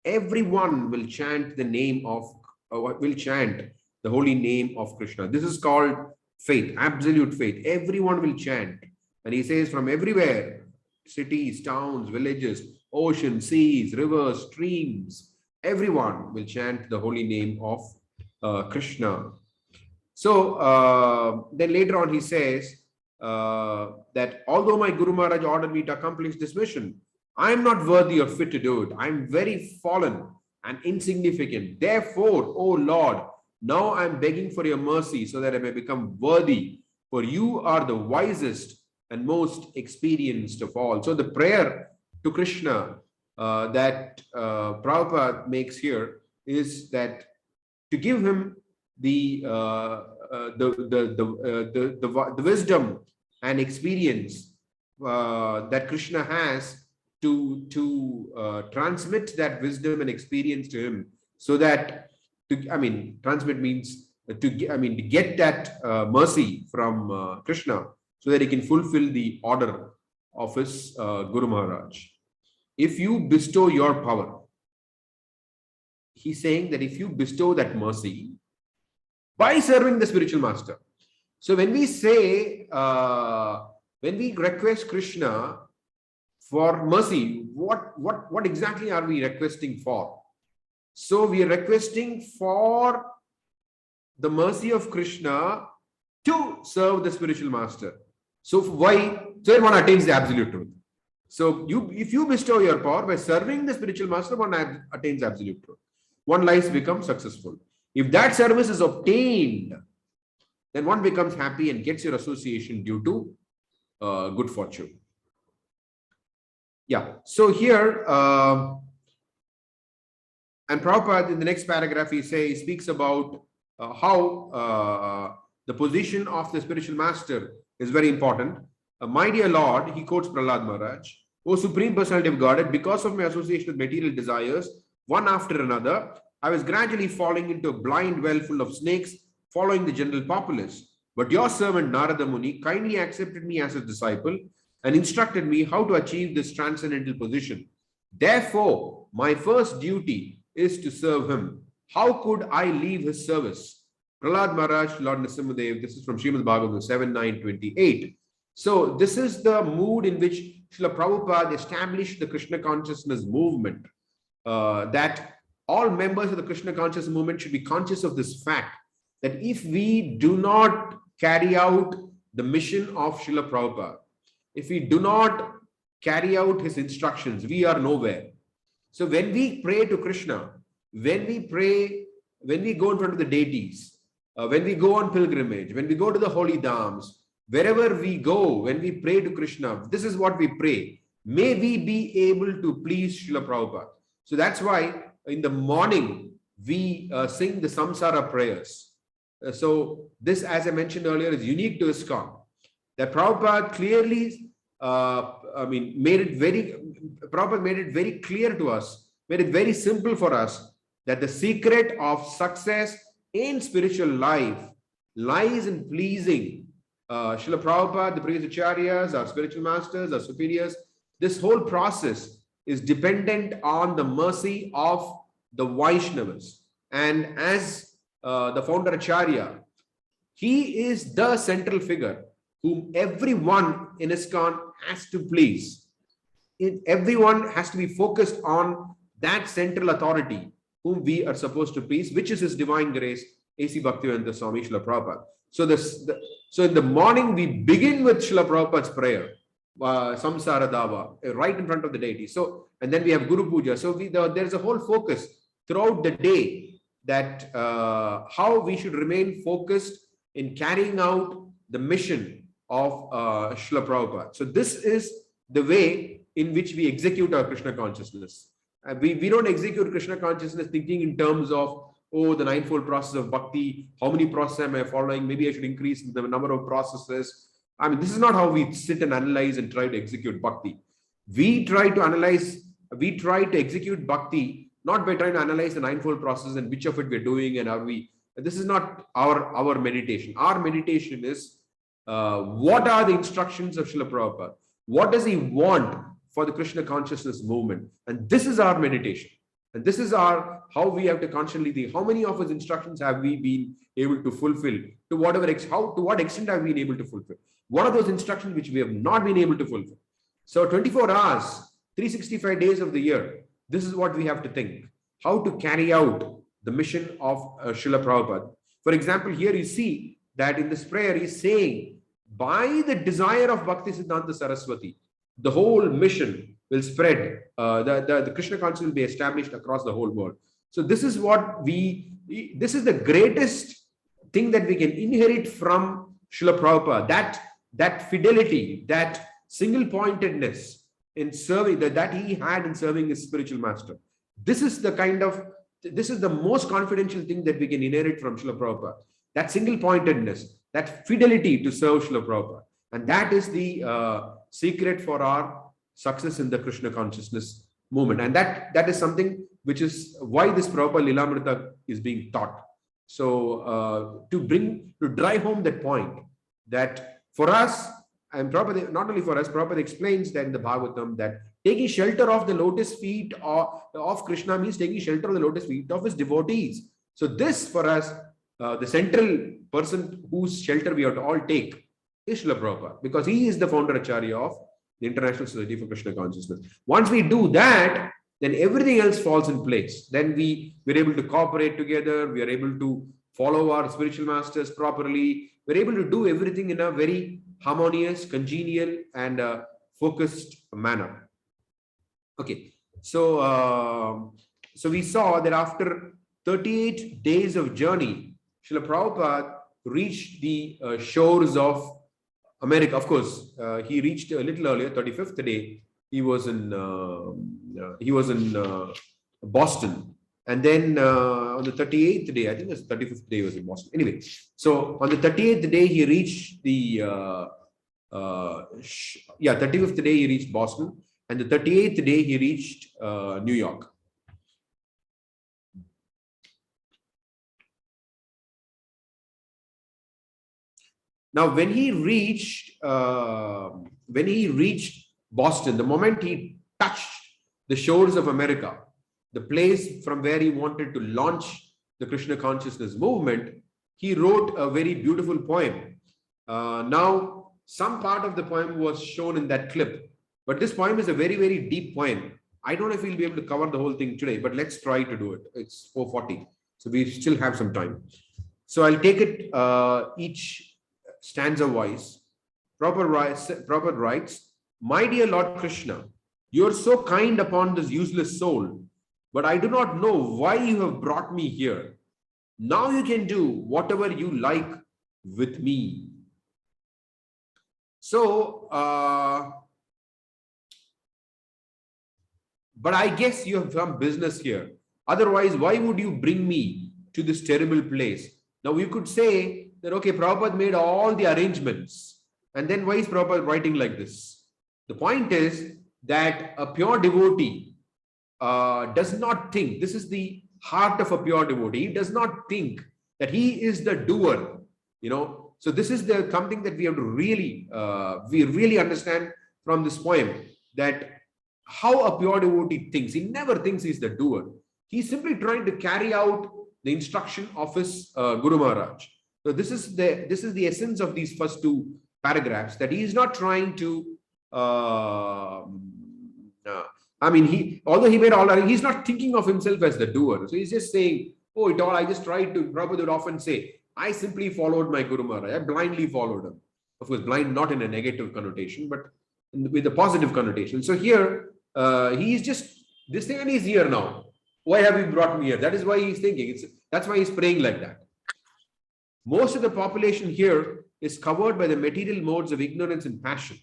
Speaker 3: Everyone will chant the name of, will chant the holy name of Krishna. This is called faith, absolute faith. Everyone will chant. And he says from everywhere, cities, towns, villages, oceans, seas, rivers, streams, everyone will chant the holy name of Krishna. So then later on he says that although my Guru Maharaj ordered me to accomplish this mission, I am not worthy or fit to do it. I am very fallen and insignificant. Therefore, O Lord, now I am begging for your mercy so that I may become worthy, for you are the wisest and most experienced of all. So the prayer to Krishna that Prabhupada makes here is that to give him the wisdom and experience that Krishna has, to transmit that wisdom and experience to him, so that transmit means to get that mercy from Krishna, so that he can fulfill the order of his Guru Maharaj. If you bestow your power, he's saying that if you bestow that mercy by serving the spiritual master. So when we say, when we request Krishna for mercy, what exactly are we requesting for? So we are requesting for the mercy of Krishna to serve the spiritual master. So why? So one attains the absolute truth. So if you bestow your power by serving the spiritual master, one attains absolute truth. One life becomes successful. If that service is obtained, then one becomes happy and gets your association due to good fortune. Yeah. So here, and Prabhupada in the next paragraph, he speaks about how the position of the spiritual master is very important. My dear Lord, he quotes Prahlad Maharaj, O Supreme Personality of Godhead, because of my association with material desires, one after another, I was gradually falling into a blind well full of snakes, following the general populace. But your servant Narada Muni kindly accepted me as a disciple and instructed me how to achieve this transcendental position. Therefore, my first duty is to serve him. How could I leave his service? Prahlad Maharaj, Lord Nrsimhadev, this is from Srimad Bhagavatam 7.9.28. So this is the mood in which Srila Prabhupada established the Krishna consciousness movement, that all members of the Krishna consciousness movement should be conscious of this fact, that if we do not carry out the mission of Srila Prabhupada, if we do not carry out his instructions, we are nowhere. So when we pray to Krishna, when we pray, when we go in front of the deities, when we go on pilgrimage, when we go to the holy dhams, wherever we go, when we pray to Krishna, this is what we pray. May we be able to please Srila Prabhupada. So that's why in the morning, we sing the samsara prayers. So this, as I mentioned earlier, is unique to ISKCON. That Prabhupada clearly, made it very clear to us, made it very simple for us, that the secret of success in spiritual life lies in pleasing Srila Prabhupada, the previous acharyas, our spiritual masters, our superiors. this whole process is dependent on the mercy of the Vaishnavas. And as the founder Acharya, he is the central figure whom everyone in ISKCON has to please. Everyone has to be focused on that central authority whom we are supposed to please, which is His Divine Grace, A.C. Bhaktivedanta Swami Srila Prabhupada. So in the morning, we begin with Srila Prabhupada's prayer, Samsara Dava, right in front of the deity. So, and then we have Guru Puja. So there's a whole focus throughout the day that how we should remain focused in carrying out the mission of Srila Prabhupada. So this is the way in which we execute our Krishna consciousness. We don't execute Krishna consciousness thinking in terms of, oh, the ninefold process of bhakti, how many processes am I following? Maybe I should increase the number of processes. I mean, this is not how we sit and analyze and try to execute bhakti. We try to execute bhakti not by trying to analyze the ninefold process and which of it we're doing and are we. This is not our meditation. Our meditation is what are the instructions of Srila Prabhupada? What does he want for the Krishna consciousness movement? And this is our meditation. And this is how we have to constantly think. How many of his instructions have we been able to fulfill? To what extent have we been able to fulfill? What are those instructions which we have not been able to fulfill? So 24 hours, 365 days of the year, this is what we have to think. How to carry out the mission of Srila Prabhupada. For example, here you see that in this prayer, he's saying, by the desire of Bhaktisiddhanta Saraswati, the whole mission will spread. The Krishna consciousness will be established across the whole world. So this is what this is the greatest thing that we can inherit from Srila Prabhupada. That fidelity, that single pointedness in serving that he had in serving his spiritual master. This is the most confidential thing that we can inherit from Srila Prabhupada. That single pointedness, that fidelity to serve Srila Prabhupada. And that is the secret for our success in the Krishna consciousness movement. And that is something which is why this Prabhupada Lilamrita is being taught. So to drive home that point, that for us, and Prabhupada, not only for us, Prabhupada explains that in the Bhagavatam that taking shelter of the lotus feet of Krishna means taking shelter of the lotus feet of his devotees. So this for us, the central person whose shelter we have to all take is Srila Prabhupada, because he is the founder Acharya of the International Society for Krishna Consciousness. Once we do that, then everything else falls in place. Then we're able to cooperate together. We are able to follow our spiritual masters properly. We're able to do everything in a very harmonious, congenial, and focused manner. Okay, so we saw that after 38 days of journey, Srila Prabhupada reached the shores of America. Of course, he reached a little earlier, 35th day. He was in Boston, and then on the 38th day, I think the 35th day was in Boston. Anyway, so on the 38th day he reached the 35th day he reached Boston, and the 38th day he reached New York. Now, when he reached Boston, the moment he touched the shores of America, the place from where he wanted to launch the Krishna consciousness movement, he wrote a very beautiful poem. Now, some part of the poem was shown in that clip, but this poem is a very, very deep poem. I don't know if we'll be able to cover the whole thing today, but let's try to do it. It's 4:40, so we still have some time. So I'll take it each stanza wise. Prabhupada writes, "My dear Lord Krishna, you are so kind upon this useless soul, but I do not know why you have brought me here. Now you can do whatever you like with me." So, but I guess you have some business here. Otherwise, why would you bring me to this terrible place? Now, you could say that, okay, Prabhupada made all the arrangements. And then why is Prabhupada writing like this? The point is that a pure devotee does not think, this is the heart of a pure devotee, he does not think that he is the doer, So this is something that we have to really understand from this poem, that how a pure devotee thinks. He never thinks he's the doer. He's simply trying to carry out the instruction of his Guru Maharaj. So this is the essence of these first two paragraphs, that he is not trying to although he made all that, he's not thinking of himself as the doer. So he's just saying, oh, it all, I just tried to. Prabhupada would often say, I simply followed my Guru Maharaj. I blindly followed him. Of course, blind not in a negative connotation, but with a positive connotation. So here, he is just this thing, and he's here now. Why have you brought me here? That is why he's thinking. That's why he's praying like that. Most of the population here is covered by the material modes of ignorance and passion.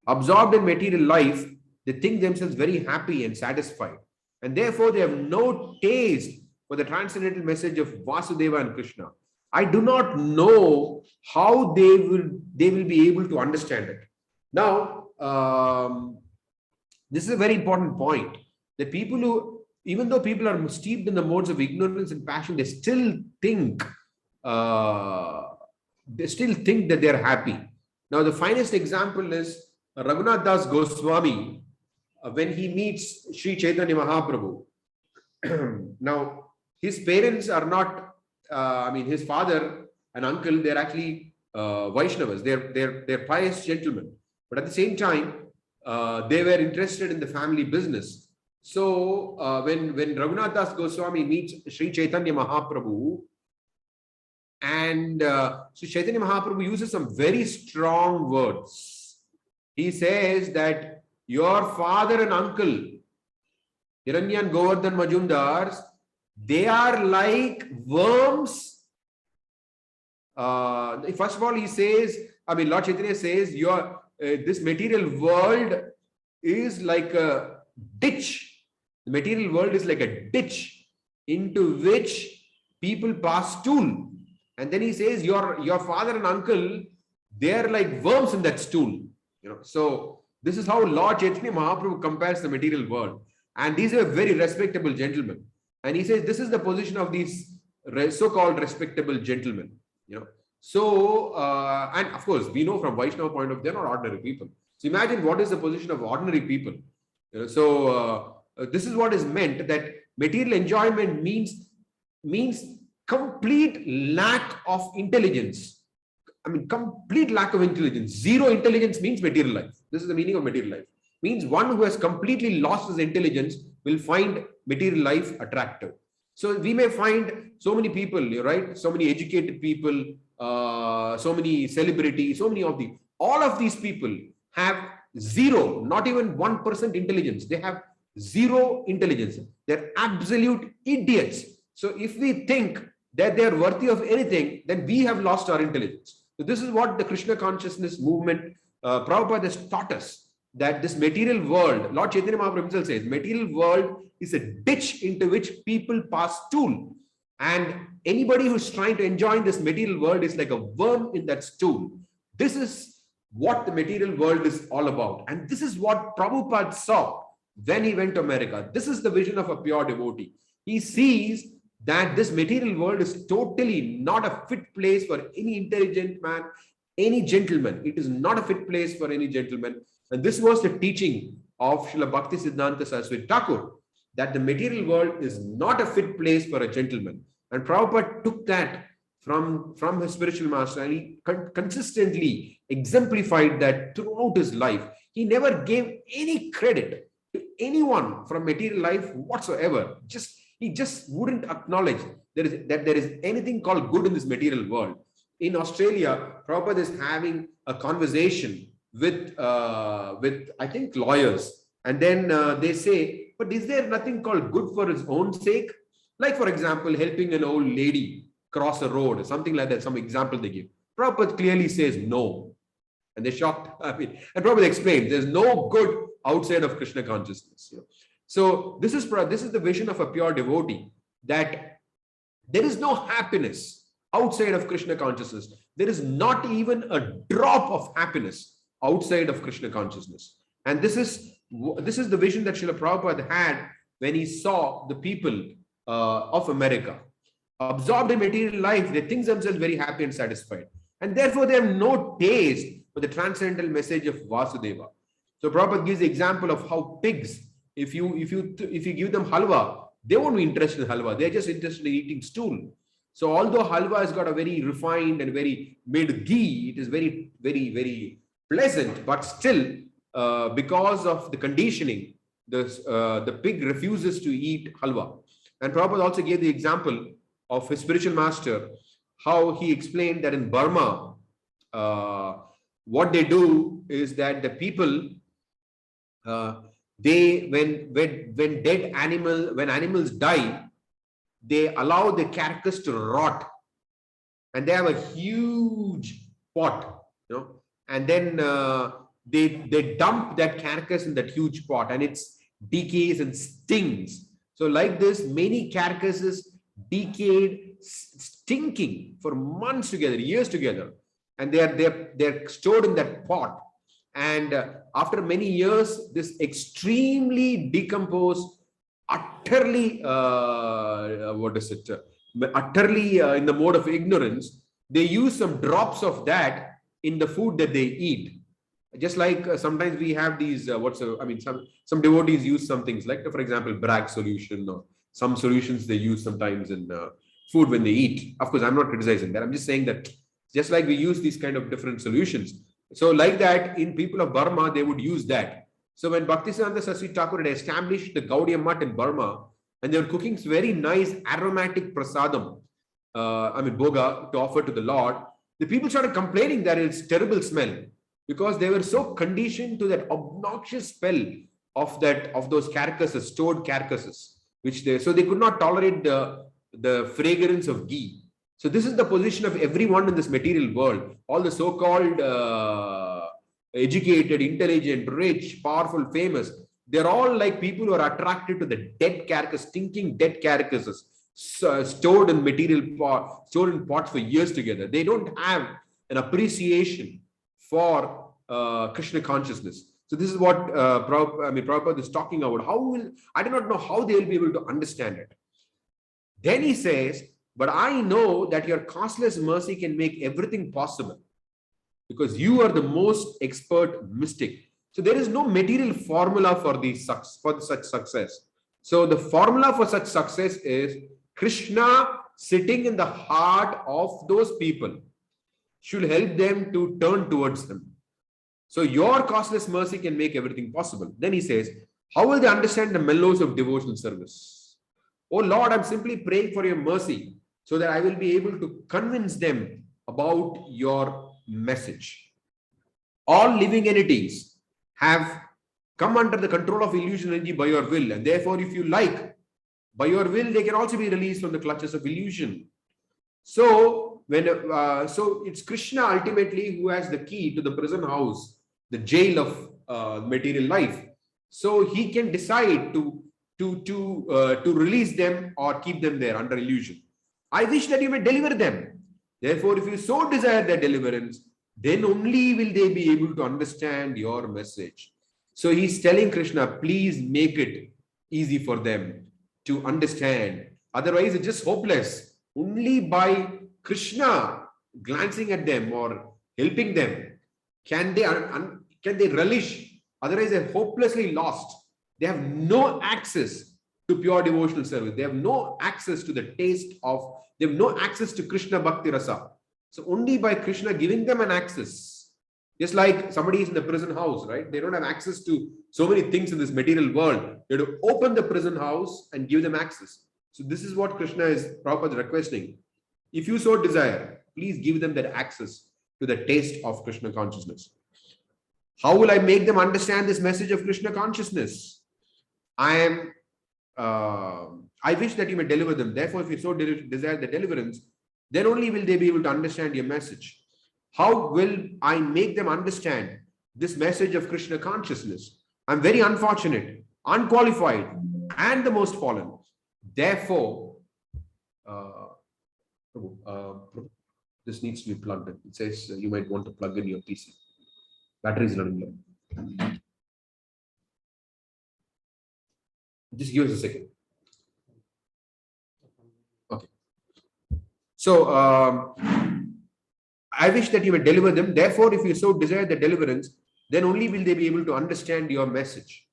Speaker 3: Absorbed in material life, they think themselves very happy and satisfied. And therefore, they have no taste for the transcendental message of Vasudeva and Krishna. I do not know how they will be able to understand it. Now, this is a very important point. That people who, even though people are steeped in the modes of ignorance and passion, they still think that they're happy. Now, the finest example is Raghunath Das Goswami when he meets Sri Caitanya Mahaprabhu. Now, his parents are not, his father and uncle, they're actually Vaishnavas. They're pious gentlemen. But at the same time, they were interested in the family business. So when Raghunath Das Goswami meets Sri Caitanya Mahaprabhu, and Sri Chaitanya Mahaprabhu uses some very strong words. He says that your father and uncle, Hiranya and Govardhan Majumdars, they are like worms. First of all, he says, Lord Chaitanya says, this material world is like a ditch. The material world is like a ditch into which people pass stool. And then he says, your father and uncle, they are like worms in that stool. So this is how Lord Chaitanya Mahaprabhu compares the material world. And these are very respectable gentlemen. And he says, this is the position of these so-called respectable gentlemen. So, and of course, we know from Vaishnava point of view, they're not ordinary people. So imagine what is the position of ordinary people. This is what is meant, that material enjoyment means complete lack of intelligence. Complete lack of intelligence. Zero intelligence means material life. This is the meaning of material life. Means one who has completely lost his intelligence will find material life attractive. So we may find so many people, right? So many educated people, so many celebrities, so many of all of these people have zero, not even 1% intelligence. They have zero intelligence. They're absolute idiots. So if we think that they are worthy of anything, then we have lost our intelligence. So this is what the Krishna consciousness movement, Prabhupada has taught us, that this material world, Lord Chaitanya Mahaprabhu himself says, material world is a ditch into which people pass stool. And anybody who's trying to enjoy this material world is like a worm in that stool. This is what the material world is all about. And this is what Prabhupada saw when he went to America. This is the vision of a pure devotee. He sees that this material world is totally not a fit place for any intelligent man, any gentleman. It is not a fit place for any gentleman. And this was the teaching of Srila Bhakti Siddhanta Saraswati Thakur, that the material world is not a fit place for a gentleman. And Prabhupada took that from his spiritual master, and he consistently exemplified that throughout his life. He never gave any credit to anyone from material life whatsoever. He just wouldn't acknowledge that there is anything called good in this material world. In Australia, Prabhupada is having a conversation with I think lawyers, and then they say, but is there nothing called good for its own sake? Like, for example, helping an old lady cross a road or something like that, some example they give. Prabhupada clearly says no. And they're shocked. And Prabhupada explains, there's no good outside of Krishna consciousness. So this is the vision of a pure devotee, that there is no happiness outside of Krishna consciousness. There is not even a drop of happiness outside of Krishna consciousness. And this is the vision that Srila Prabhupada had when he saw the people of America. Absorbed in material life, they think themselves very happy and satisfied. And therefore, they have no taste for the transcendental message of Vasudeva. So Prabhupada gives the example of how pigs, if you give them halwa, they won't be interested in halwa. They're just interested in eating stool. So although halwa has got a very refined and very made ghee, it is very, very, very pleasant, but still, because of the conditioning, the pig refuses to eat halwa. And Prabhupada also gave the example of his spiritual master, how he explained that in Burma, what they do is that the people, when animals die, they allow the carcass to rot, and they have a huge pot, and then they dump that carcass in that huge pot, and it decays and stings. So like this, many carcasses decayed, stinking for months together, years together, and they're stored in that pot. And after many years, this extremely decomposed, utterly utterly in the mode of ignorance, they use some drops of that in the food that they eat. Just like sometimes we have these some devotees use some things like, for example, Bragg solution, or some solutions they use sometimes in food when they eat. Of course, I'm not criticizing that. I'm just saying that just like we use these kind of different solutions, so like that in people of Burma, they would use that. So when Bhaktisiddhanta Saraswati Thakur had established the Gaudiya Mutt in Burma, and they were cooking very nice aromatic prasadam, boga, to offer to the Lord, the people started complaining that it's terrible smell, because they were so conditioned to that obnoxious smell of those carcasses, stored carcasses, so they could not tolerate the fragrance of ghee. So this is the position of everyone in this material world. All the so-called educated, intelligent, rich, powerful, famous, they're all like people who are attracted to the dead carcass, stinking dead carcasses, stored in stored in pots for years together. They don't have an appreciation for Krishna consciousness. So this is what Prabhupada is talking about. I do not know how they will be able to understand it. Then he says, but I know that your costless mercy can make everything possible, because you are the most expert mystic. So there is no material formula for such success. So the formula for such success is Krishna sitting in the heart of those people should help them to turn towards him. So your costless mercy can make everything possible. Then he says, how will they understand the mellows of devotional service? Oh Lord, I'm simply praying for your mercy, so that I will be able to convince them about your message. All living entities have come under the control of illusion energy by your will, and therefore, if you like, by your will, they can also be released from the clutches of illusion. So it's Krishna ultimately who has the key to the prison house, the jail of material life. So he can decide to release them or keep them there under illusion. I wish that you may deliver them. Therefore, if you so desire their deliverance, then only will they be able to understand your message. So he's telling Krishna, please make it easy for them to understand. Otherwise, it's just hopeless. Only by Krishna glancing at them or helping them can they relish. Otherwise, they're hopelessly lost. They have no access to pure devotional service. They have no access to the taste of, they have no access to Krishna Bhakti Rasa. So only by Krishna giving them an access, just like somebody is in the prison house, right? They don't have access to so many things in this material world. You have to open the prison house and give them access. So this is what Krishna is Prabhupada requesting. If you so desire, please give them that access to the taste of Krishna consciousness. How will I make them understand this message of Krishna consciousness? I wish that you may deliver them. Therefore, if you so desire the deliverance, then only will they be able to understand your message. How will I make them understand this message of Krishna consciousness? I'm very unfortunate, unqualified, and the most fallen. Therefore, this needs to be plugged in. It says you might want to plug in your PC. Battery is running low. Just give us a second. Okay. So, I wish that you may deliver them. Therefore, if you so desire the deliverance, then only will they be able to understand your message.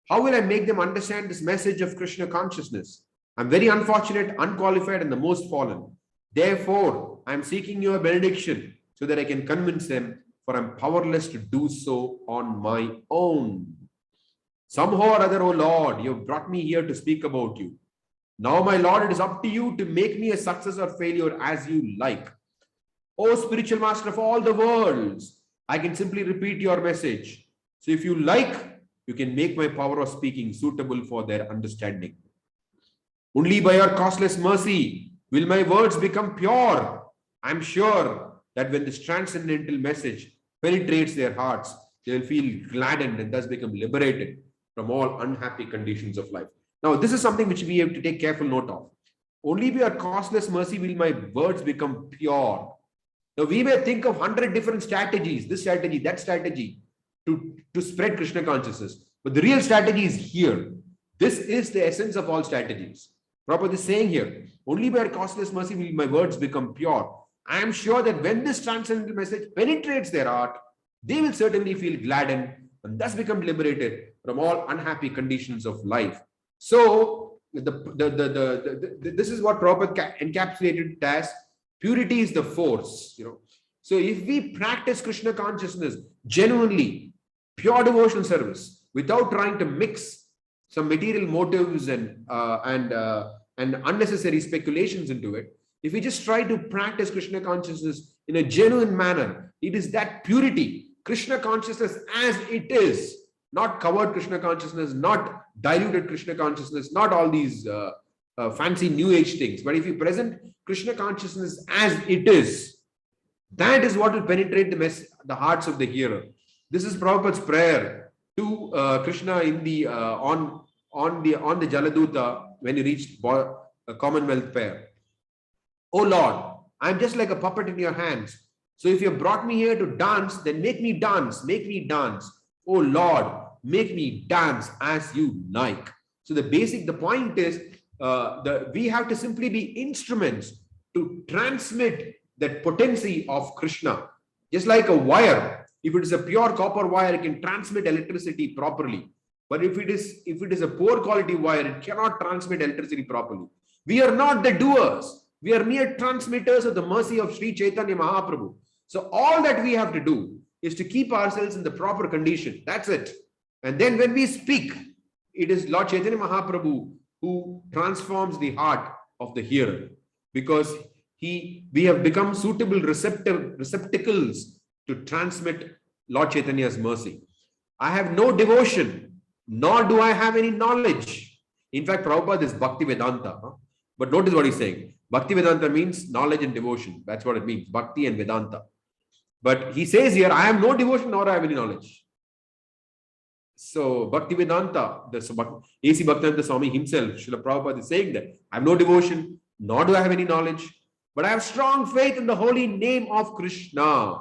Speaker 3: How will I make them understand this message of Krishna consciousness? I'm very unfortunate, unqualified, and the most fallen. Therefore, I'm seeking your benediction so that I can convince them, for I'm powerless to do so on my own. Somehow or other, O Lord, you have brought me here to speak about you. Now, my Lord, it is up to you to make me a success or failure as you like. O spiritual master of all the worlds, I can simply repeat your message. So if you like, you can make my power of speaking suitable for their understanding. Only by your costless mercy will my words become pure. I'm sure that when this transcendental message penetrates their hearts, they will feel gladdened and thus become liberated from all unhappy conditions of life. Now, this is something which we have to take careful note of. Only by your costless mercy will my words become pure. Now, we may think of 100 different strategies, this strategy, that strategy, to spread Krishna consciousness. But the real strategy is here. This is the essence of all strategies. Prabhupada is saying here, only by your costless mercy will my words become pure. I am sure that when this transcendental message penetrates their heart, they will certainly feel gladdened and thus become liberated from all unhappy conditions of life. So, this is what Prabhupada encapsulated it as purity is the force. So if we practice Krishna consciousness genuinely, pure devotional service, without trying to mix some material motives and unnecessary speculations into it, if we just try to practice Krishna consciousness in a genuine manner, it is that purity, Krishna consciousness as it is, not covered Krishna consciousness, not diluted Krishna consciousness, not all these fancy new age things. But if you present Krishna consciousness as it is, that is what will penetrate the hearts of the hearer. This is Prabhupada's prayer to Krishna in the on the Jaladuta when he reached a Commonwealth pair. Oh Lord, I'm just like a puppet in your hands. So if you brought me here to dance, then make me dance, make me dance. Oh Lord, make me dance as you like. So the point is, we have to simply be instruments to transmit that potency of Krishna. Just like a wire, if it is a pure copper wire, it can transmit electricity properly. But if it is a poor quality wire, it cannot transmit electricity properly. We are not the doers. We are mere transmitters of the mercy of Sri Caitanya Mahaprabhu. So all that we have to do is to keep ourselves in the proper condition. That's it. And then when we speak, it is Lord Chaitanya Mahaprabhu who transforms the heart of the hearer, because we have become suitable receptacles to transmit Lord Chaitanya's mercy. I have no devotion, nor do I have any knowledge. In fact, Prabhupada is Bhakti Vedanta. But notice what he's saying. Bhakti Vedanta means knowledge and devotion. That's what it means, Bhakti and Vedanta. But he says here, I have no devotion, nor I have any knowledge. So Bhakti Vedanta, A.C. Bhaktivedanta Swami himself, Srila Prabhupada is saying that I have no devotion, nor do I have any knowledge, but I have strong faith in the holy name of Krishna.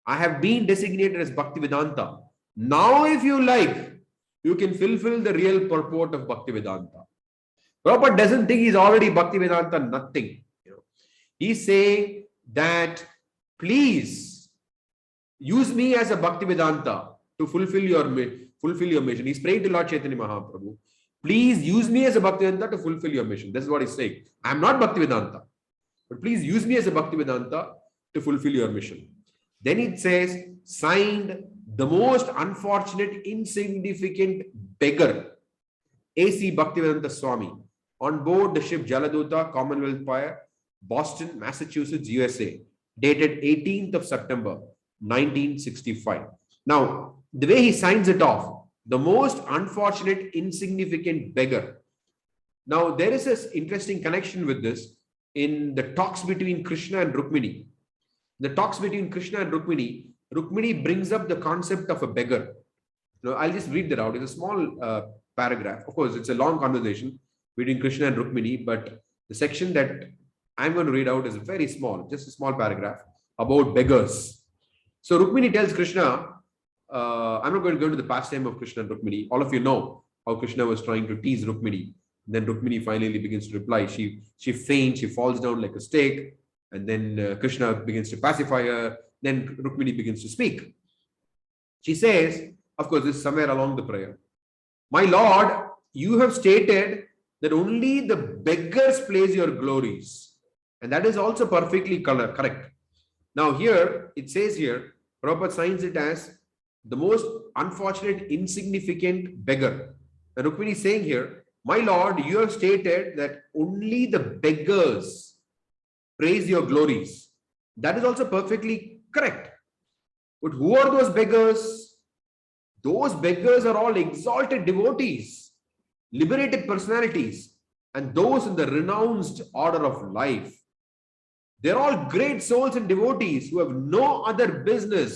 Speaker 3: I have been designated as Bhakti Vedanta. Now, if you like, you can fulfill the real purport of Bhakti Vedanta. Prabhupada doesn't think he's already Bhakti Vedanta, nothing. He's saying that please use me as a Bhakti Vedanta to fulfill your mission. He's praying to Lord Chaitanya Mahaprabhu. Please use me as a Bhakti Vedanta to fulfill your mission. This is what he's saying. I'm not Bhakti Vedanta, but please use me as a Bhakti Vedanta to fulfill your mission. Then it says, signed, the most unfortunate, insignificant beggar, A.C. Bhaktivedanta Swami, on board the ship Jaladuta, Commonwealth Pair, Boston, Massachusetts, USA, dated 18th of September, 1965. Now, the way he signs it off, the most unfortunate, insignificant beggar. Now, there is this interesting connection with this in the talks between Krishna and Rukmini. The talks between Krishna and Rukmini, Rukmini brings up the concept of a beggar. Now, I'll just read that out. It's a small paragraph. Of course, it's a long conversation between Krishna and Rukmini, but the section that I'm going to read out is very small, just a small paragraph about beggars. So Rukmini tells Krishna, I'm not going to go into the pastime of Krishna and Rukmini. All of you know how Krishna was trying to tease Rukmini. Then Rukmini finally begins to reply. She faints, she falls down like a stake. And then Krishna begins to pacify her. Then Rukmini begins to speak. She says, of course, this is somewhere along the prayer. My Lord, you have stated that only the beggars praise your glories. And that is also perfectly correct. Now here, it says here, Prabhupada signs it as the most unfortunate, insignificant beggar. And Rukmini is saying here, my Lord, you have stated that only the beggars praise your glories. That is also perfectly correct. But who are those beggars? Those beggars are all exalted devotees, liberated personalities, and those in the renounced order of life. They're all great souls and devotees who have no other business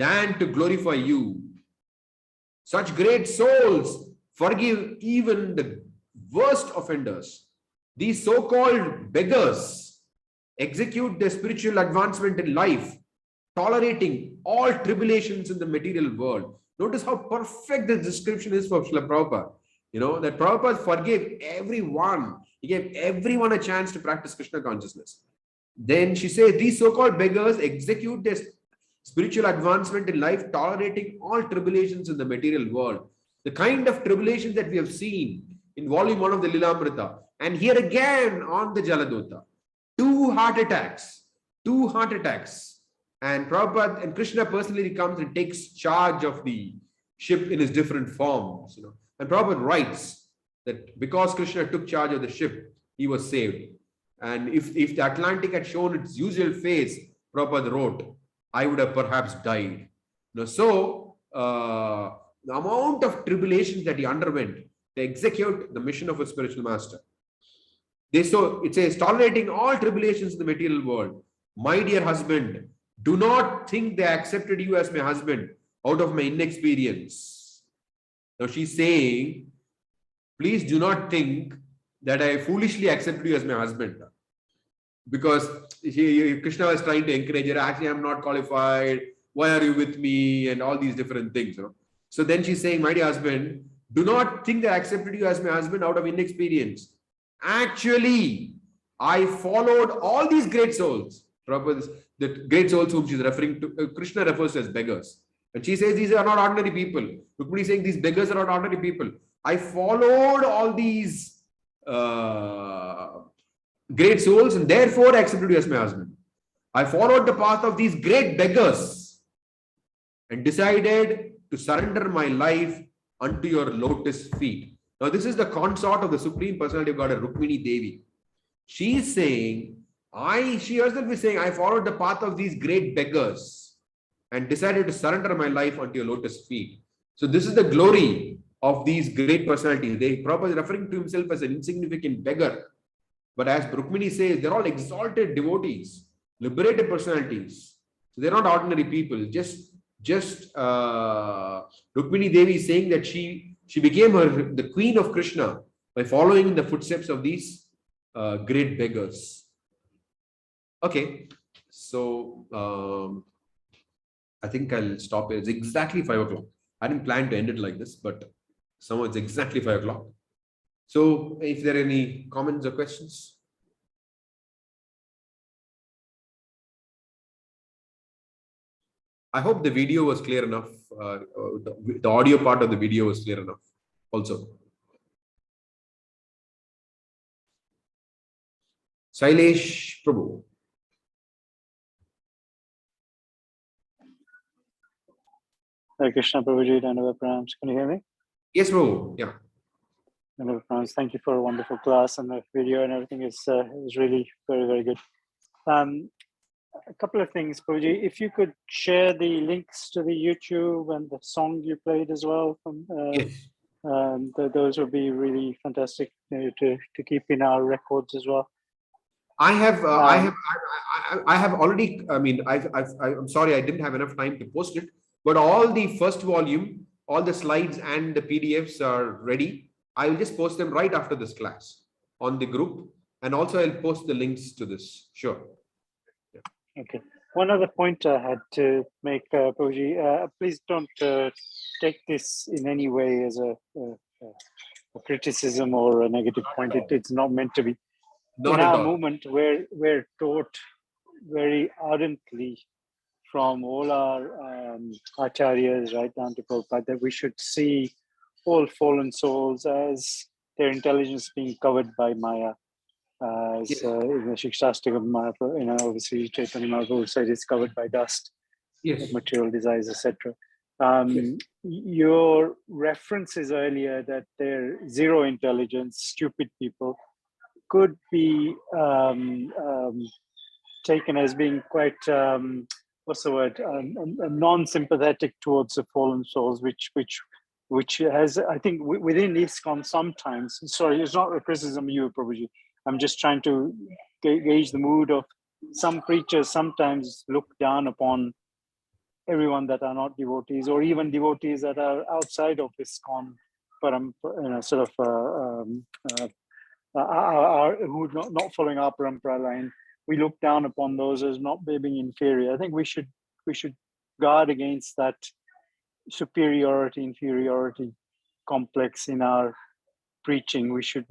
Speaker 3: than to glorify you. Such great souls forgive even the worst offenders. These so-called beggars execute their spiritual advancement in life, tolerating all tribulations in the material world. Notice how perfect this description is for Srila Prabhupada. You know, that Prabhupada forgave everyone. He gave everyone a chance to practice Krishna consciousness. Then she says, these so-called beggars execute their spiritual advancement in life, tolerating all tribulations in the material world. The kind of tribulations that we have seen in volume 1 of the Lilamrita, and here again on the Jaladuta. 2 heart attacks. And Prabhupada and Krishna personally comes and takes charge of the ship in his different forms. You know. And Prabhupada writes that because Krishna took charge of the ship, he was saved. And if the Atlantic had shown its usual face, Prabhupada wrote, I would have perhaps died. You know, so the amount of tribulations that he underwent to execute the mission of a spiritual master. It says, tolerating all tribulations in the material world. My dear husband, do not think they accepted you as my husband out of my inexperience. Now she's saying, please do not think that I foolishly accepted you as my husband. Because Krishna was trying to encourage her, actually I'm not qualified, why are you with me, and all these different things. You know? So then she's saying, my dear husband, do not think that I accepted you as my husband out of inexperience. Actually, I followed all these great souls. The great souls whom she's referring to, Krishna refers to as beggars. And she says these are not ordinary people. Rukmini is saying these beggars are not ordinary people. I followed all these great souls and therefore accepted you as my husband. I followed the path of these great beggars and decided to surrender my life unto your lotus feet. Now this is the consort of the Supreme Personality of Godhead, Rukmini Devi. She is saying, she herself is saying, I followed the path of these great beggars and decided to surrender my life unto your lotus feet. So this is the glory of these great personalities. Prabhupada is referring to himself as an insignificant beggar. But as Rukmini says, they're all exalted devotees, liberated personalities. So they're not ordinary people. Just Rukmini Devi is saying that she became the queen of Krishna by following in the footsteps of these great beggars. Okay, so I think I'll stop here. It's exactly 5 o'clock. I didn't plan to end it like this, but somehow it's exactly 5 o'clock. So if there are any comments or questions. I hope the video was clear enough. The audio part of the video was clear enough also. Sailesh Prabhu.
Speaker 5: Hare Krishna Prabhuji, Dandava Pranams. Can you hear me?
Speaker 3: Yes, Prabhu. Yeah.
Speaker 5: Dandava Pranams. Thank you for a wonderful class, and the video and everything is really very, very good. A couple of things, Prabhuji. If you could share the links to the YouTube and the song you played as well, from
Speaker 3: Yes.
Speaker 5: Those would be really fantastic to keep in our records as well.
Speaker 3: I have already. I mean, I'm sorry, I didn't have enough time to post it. But all the first volume, all the slides and the PDFs are ready. I will just post them right after this class on the group, and also I'll post the links to this. Sure. Yeah.
Speaker 5: Okay. One other point I had to make, Prabhuji, please don't take this in any way as a criticism or a negative point. It's not meant to be.
Speaker 3: Not
Speaker 5: in
Speaker 3: at
Speaker 5: our
Speaker 3: all.
Speaker 5: movement, we're taught very ardently from all our acharyas right down to Prabhupada that we should see all fallen souls as their intelligence being covered by Maya. As
Speaker 3: Yes.
Speaker 5: in the Shikshashtaka of Mahaprabhu, obviously Chaitanya Mahaprabhu said it's covered by dust,
Speaker 3: Yes.
Speaker 5: material desires, etc.
Speaker 3: Yes.
Speaker 5: Your references earlier that they're zero intelligence, stupid people, could be taken as being quite, what's the word, non-sympathetic towards the fallen souls, which has, I think, within ISKCON sometimes, sorry, it's not a criticism of you, Prabhuji, I'm just trying to gauge the mood of some preachers sometimes look down upon everyone that are not devotees, or even devotees that are outside of ISKCON, sort of who are not following our parampara line. We look down upon those as not being inferior. I think we should guard against that superiority inferiority complex in our preaching. We should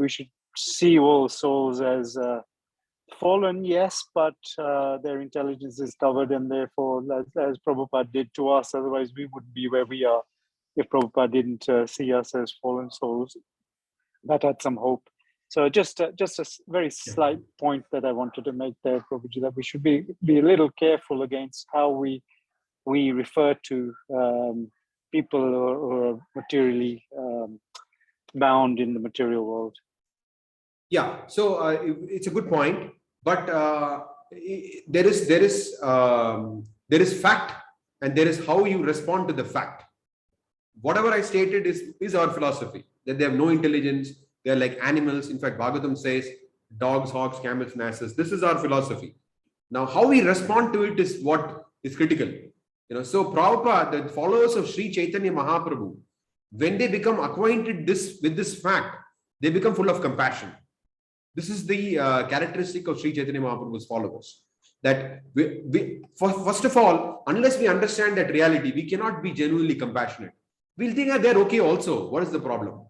Speaker 5: see all souls as fallen, yes, but their intelligence is covered, and therefore, as Prabhupada did to us, otherwise we wouldn't be where we are if Prabhupada didn't see us as fallen souls. That had some hope. So just a very slight point that I wanted to make there, Prabhuji, that we should be a little careful against how we refer to people who are materially bound in the material world.
Speaker 3: Yeah, so it's a good point, but there is fact, and there is how you respond to the fact. Whatever I stated is our philosophy, that they have no intelligence, they are like animals. In fact, Bhagavatam says dogs, hogs, camels, and asses. This is our philosophy. Now, how we respond to it is what is critical. So Prabhupada, the followers of Sri Chaitanya Mahaprabhu, when they become acquainted with this fact, they become full of compassion. This is the characteristic of Sri Chaitanya Mahaprabhu's followers. That first of all, unless we understand that reality, we cannot be genuinely compassionate. We'll think that they're okay also. What is the problem?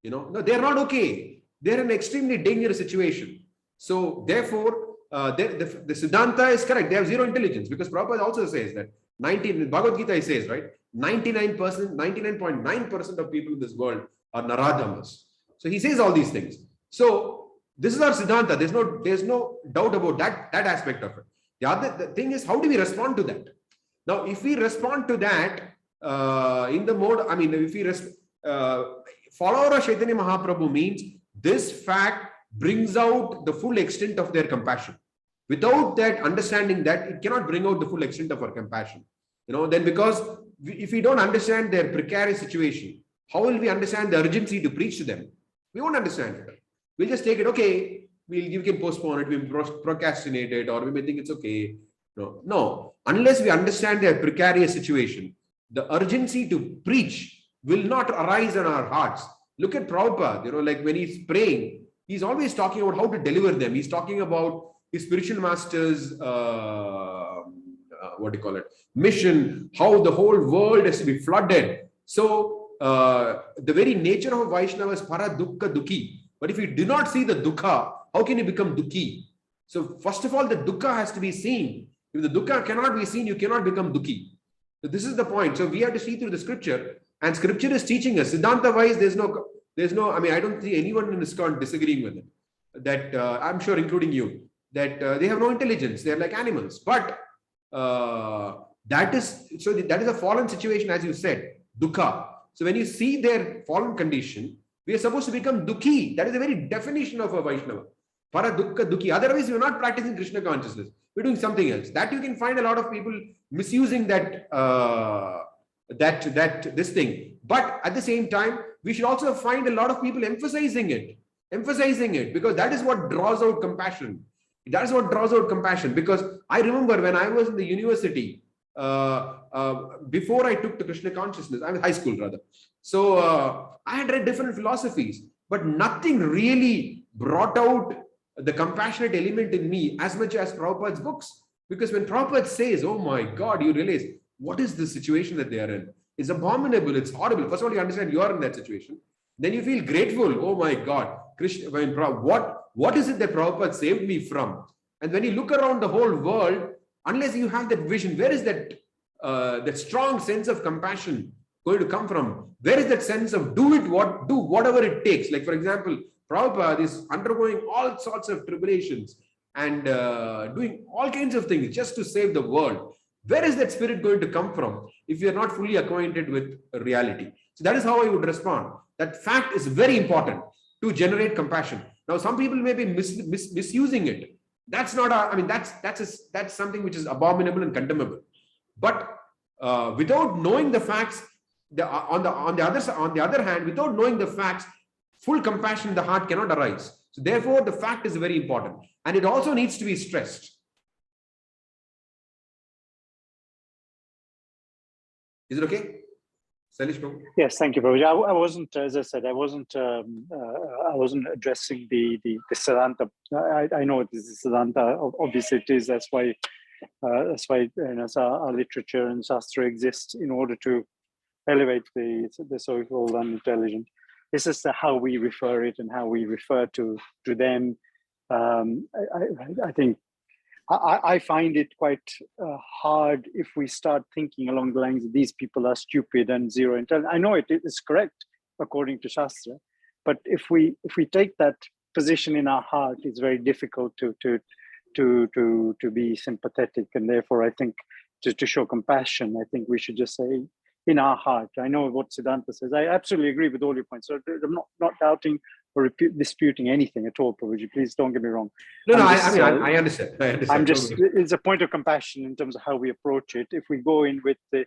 Speaker 3: No, they're not okay. They're in an extremely dangerous situation. So therefore, the Siddhanta is correct. They have zero intelligence, because Prabhupada also says that Bhagavad Gita, he says, right, 99.9% of people in this world are Naradhamas. So he says all these things. So this is our Siddhanta. There's no doubt about that aspect of it. The thing is, how do we respond to that? Now, if we respond to that in the mode, if we follower of Chaitanya Mahaprabhu means this fact brings out the full extent of their compassion. Without that understanding, that it cannot bring out the full extent of our compassion. Then because if we don't understand their precarious situation, how will we understand the urgency to preach to them? We won't understand it. We'll just take it, okay, you can postpone it, we procrastinate it, or we may think it's okay. No. Unless we understand their precarious situation, the urgency to preach will not arise in our hearts. Look at Prabhupada, like when he's praying, he's always talking about how to deliver them. He's talking about his spiritual master's, mission, how the whole world has to be flooded. So the very nature of a Vaishnava is para dukkha dukhi. But if you do not see the dukkha, how can you become dukhi? So first of all, the dukkha has to be seen. If the dukkha cannot be seen, you cannot become dukhi. So this is the point. So we have to see through the scripture, and scripture is teaching us. Siddhanta wise, there's no, I don't see anyone in ISKCON disagreeing with it. That I'm sure, including you, that they have no intelligence. They're like animals. But that is a fallen situation, as you said, dukkha. So when you see their fallen condition, we are supposed to become dukhi. That is the very definition of a Vaishnava. Para dukkha dukhi. Otherwise, we're not practicing Krishna consciousness. We're doing something else. That you can find a lot of people misusing this thing. But at the same time, we should also find a lot of people emphasizing it, because that is what draws out compassion. That is what draws out compassion. Because I remember when I was in the university, before I took to Krishna consciousness, I was high school rather. So I had read different philosophies, but nothing really brought out the compassionate element in me as much as Prabhupada's books. Because when Prabhupada says, oh my God, you realize what is the situation that they are in? It's abominable, it's horrible. First of all, you understand you are in that situation. Then you feel grateful. Oh my God, Krishna, what is it that Prabhupada saved me from? And when you look around the whole world, unless you have that vision, where is that that strong sense of compassion going to come from? Where is that sense of do whatever it takes? Like, for example, Prabhupada is undergoing all sorts of tribulations and doing all kinds of things just to save the world. Where is that spirit going to come from if you are not fully acquainted with reality? So that is how I would respond. That fact is very important to generate compassion. Now, some people may be misusing it. That's not, that's something which is abominable and condemnable. But without knowing the facts, on the other hand, without knowing the facts, full compassion in the heart cannot arise. So therefore, the fact is very important, and it also needs to be stressed. Is it okay?
Speaker 5: Yes, thank you, Prabhu. I wasn't, as I said, I wasn't addressing the Siddhanta. I know it is Siddhanta. Obviously, it is. That's why our literature and Shastra exists, in order to elevate the so-called unintelligent. This is how we refer it and how we refer to them. I think I find it quite hard if we start thinking along the lines that these people are stupid and zero intelligence. I know it is correct according to Shastra, but if we take that position in our heart, it's very difficult to be sympathetic, and therefore I think to show compassion, I think we should just say in our heart. I know what Siddhanta says. I absolutely agree with all your points. So I'm not doubting or disputing anything at all, Prabhuji. Please don't get me wrong.
Speaker 3: I understand.
Speaker 5: It's a point of compassion in terms of how we approach it. If we go in with the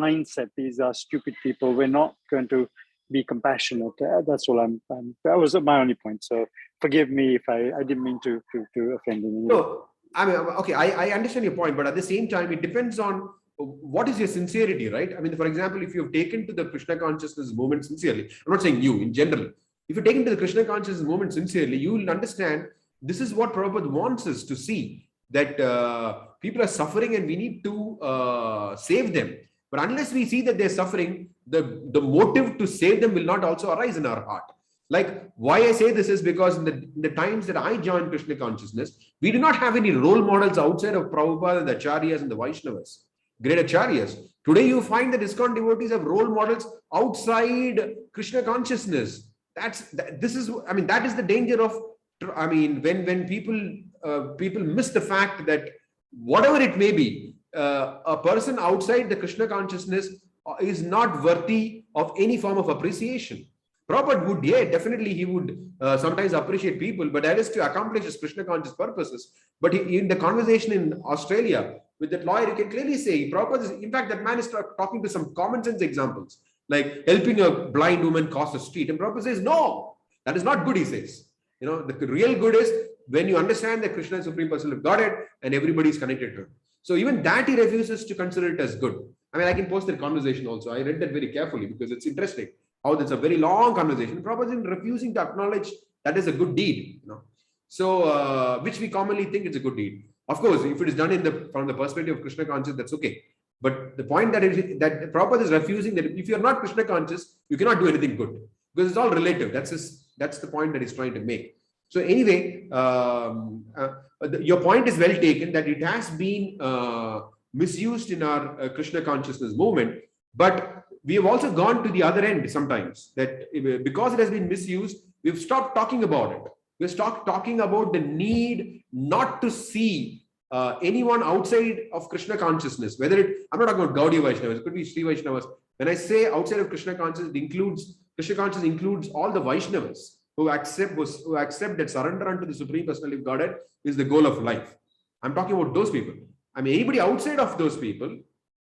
Speaker 5: mindset, these are stupid people, we're not going to be compassionate. That's all that was my only point. So forgive me if I didn't mean to offend you.
Speaker 3: No, okay, I understand your point, but at the same time, it depends on what is your sincerity, right? For example, if you've taken to the Krishna consciousness movement sincerely, I'm not saying you, in general, if you're taken to the Krishna consciousness movement sincerely, you will understand this is what Prabhupada wants us to see, that people are suffering and we need to save them. But unless we see that they're suffering, the motive to save them will not also arise in our heart. Like, why I say this is because in the times that I joined Krishna consciousness, we do not have any role models outside of Prabhupada and the Acharyas and the Vaishnavas, great Acharyas. Today you find the ISKCON devotees have role models outside Krishna consciousness. That is the danger of, when people miss the fact that whatever it may be, a person outside the Krishna consciousness is not worthy of any form of appreciation. Prabhupada would, definitely he would sometimes appreciate people, but that is to accomplish his Krishna conscious purposes. But in the conversation in Australia with that lawyer, you can clearly say, Prabhupada, in fact, that man is talking to some common sense examples, like helping a blind woman cross the street. And Prabhupada says, no, that is not good, he says. The real good is when you understand that Krishna is Supreme Personality of Godhead and everybody is connected to him. So even that he refuses to consider it as good. I can post that conversation also. I read that very carefully because it's interesting how that's a very long conversation. Prabhupada is refusing to acknowledge that is a good deed. So which we commonly think is a good deed. Of course, if it is done from the perspective of Krishna conscious, that's okay. But the point that Prabhupada is refusing, that if you are not Krishna conscious, you cannot do anything good, because it's all relative. That's the point that he's trying to make. So anyway, your point is well taken, that it has been misused in our Krishna consciousness movement, but we have also gone to the other end sometimes, that because it has been misused, we've stopped talking about it. We've stopped talking about the need not to see anyone outside of Krishna consciousness, I'm not talking about Gaudiya Vaishnavas, it could be Sri Vaishnavas. When I say outside of Krishna consciousness, Krishna consciousness includes all the Vaishnavas who accept that surrender unto the Supreme Personality of Godhead is the goal of life. I'm talking about those people. Anybody outside of those people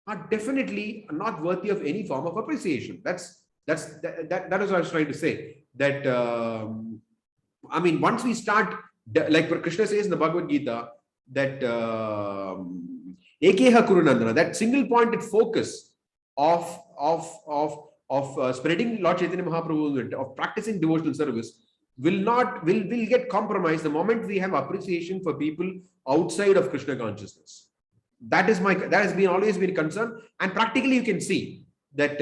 Speaker 3: are definitely not worthy of any form of appreciation. That is what I was trying to say. That once we start, like Krishna says in the Bhagavad Gita, that Ekeha Kurunandana, that single pointed focus of spreading Lord Chaitanya Mahaprabhu, of practicing devotional service, will get compromised the moment we have appreciation for people outside of Krishna consciousness. That has always been a concern, and practically you can see that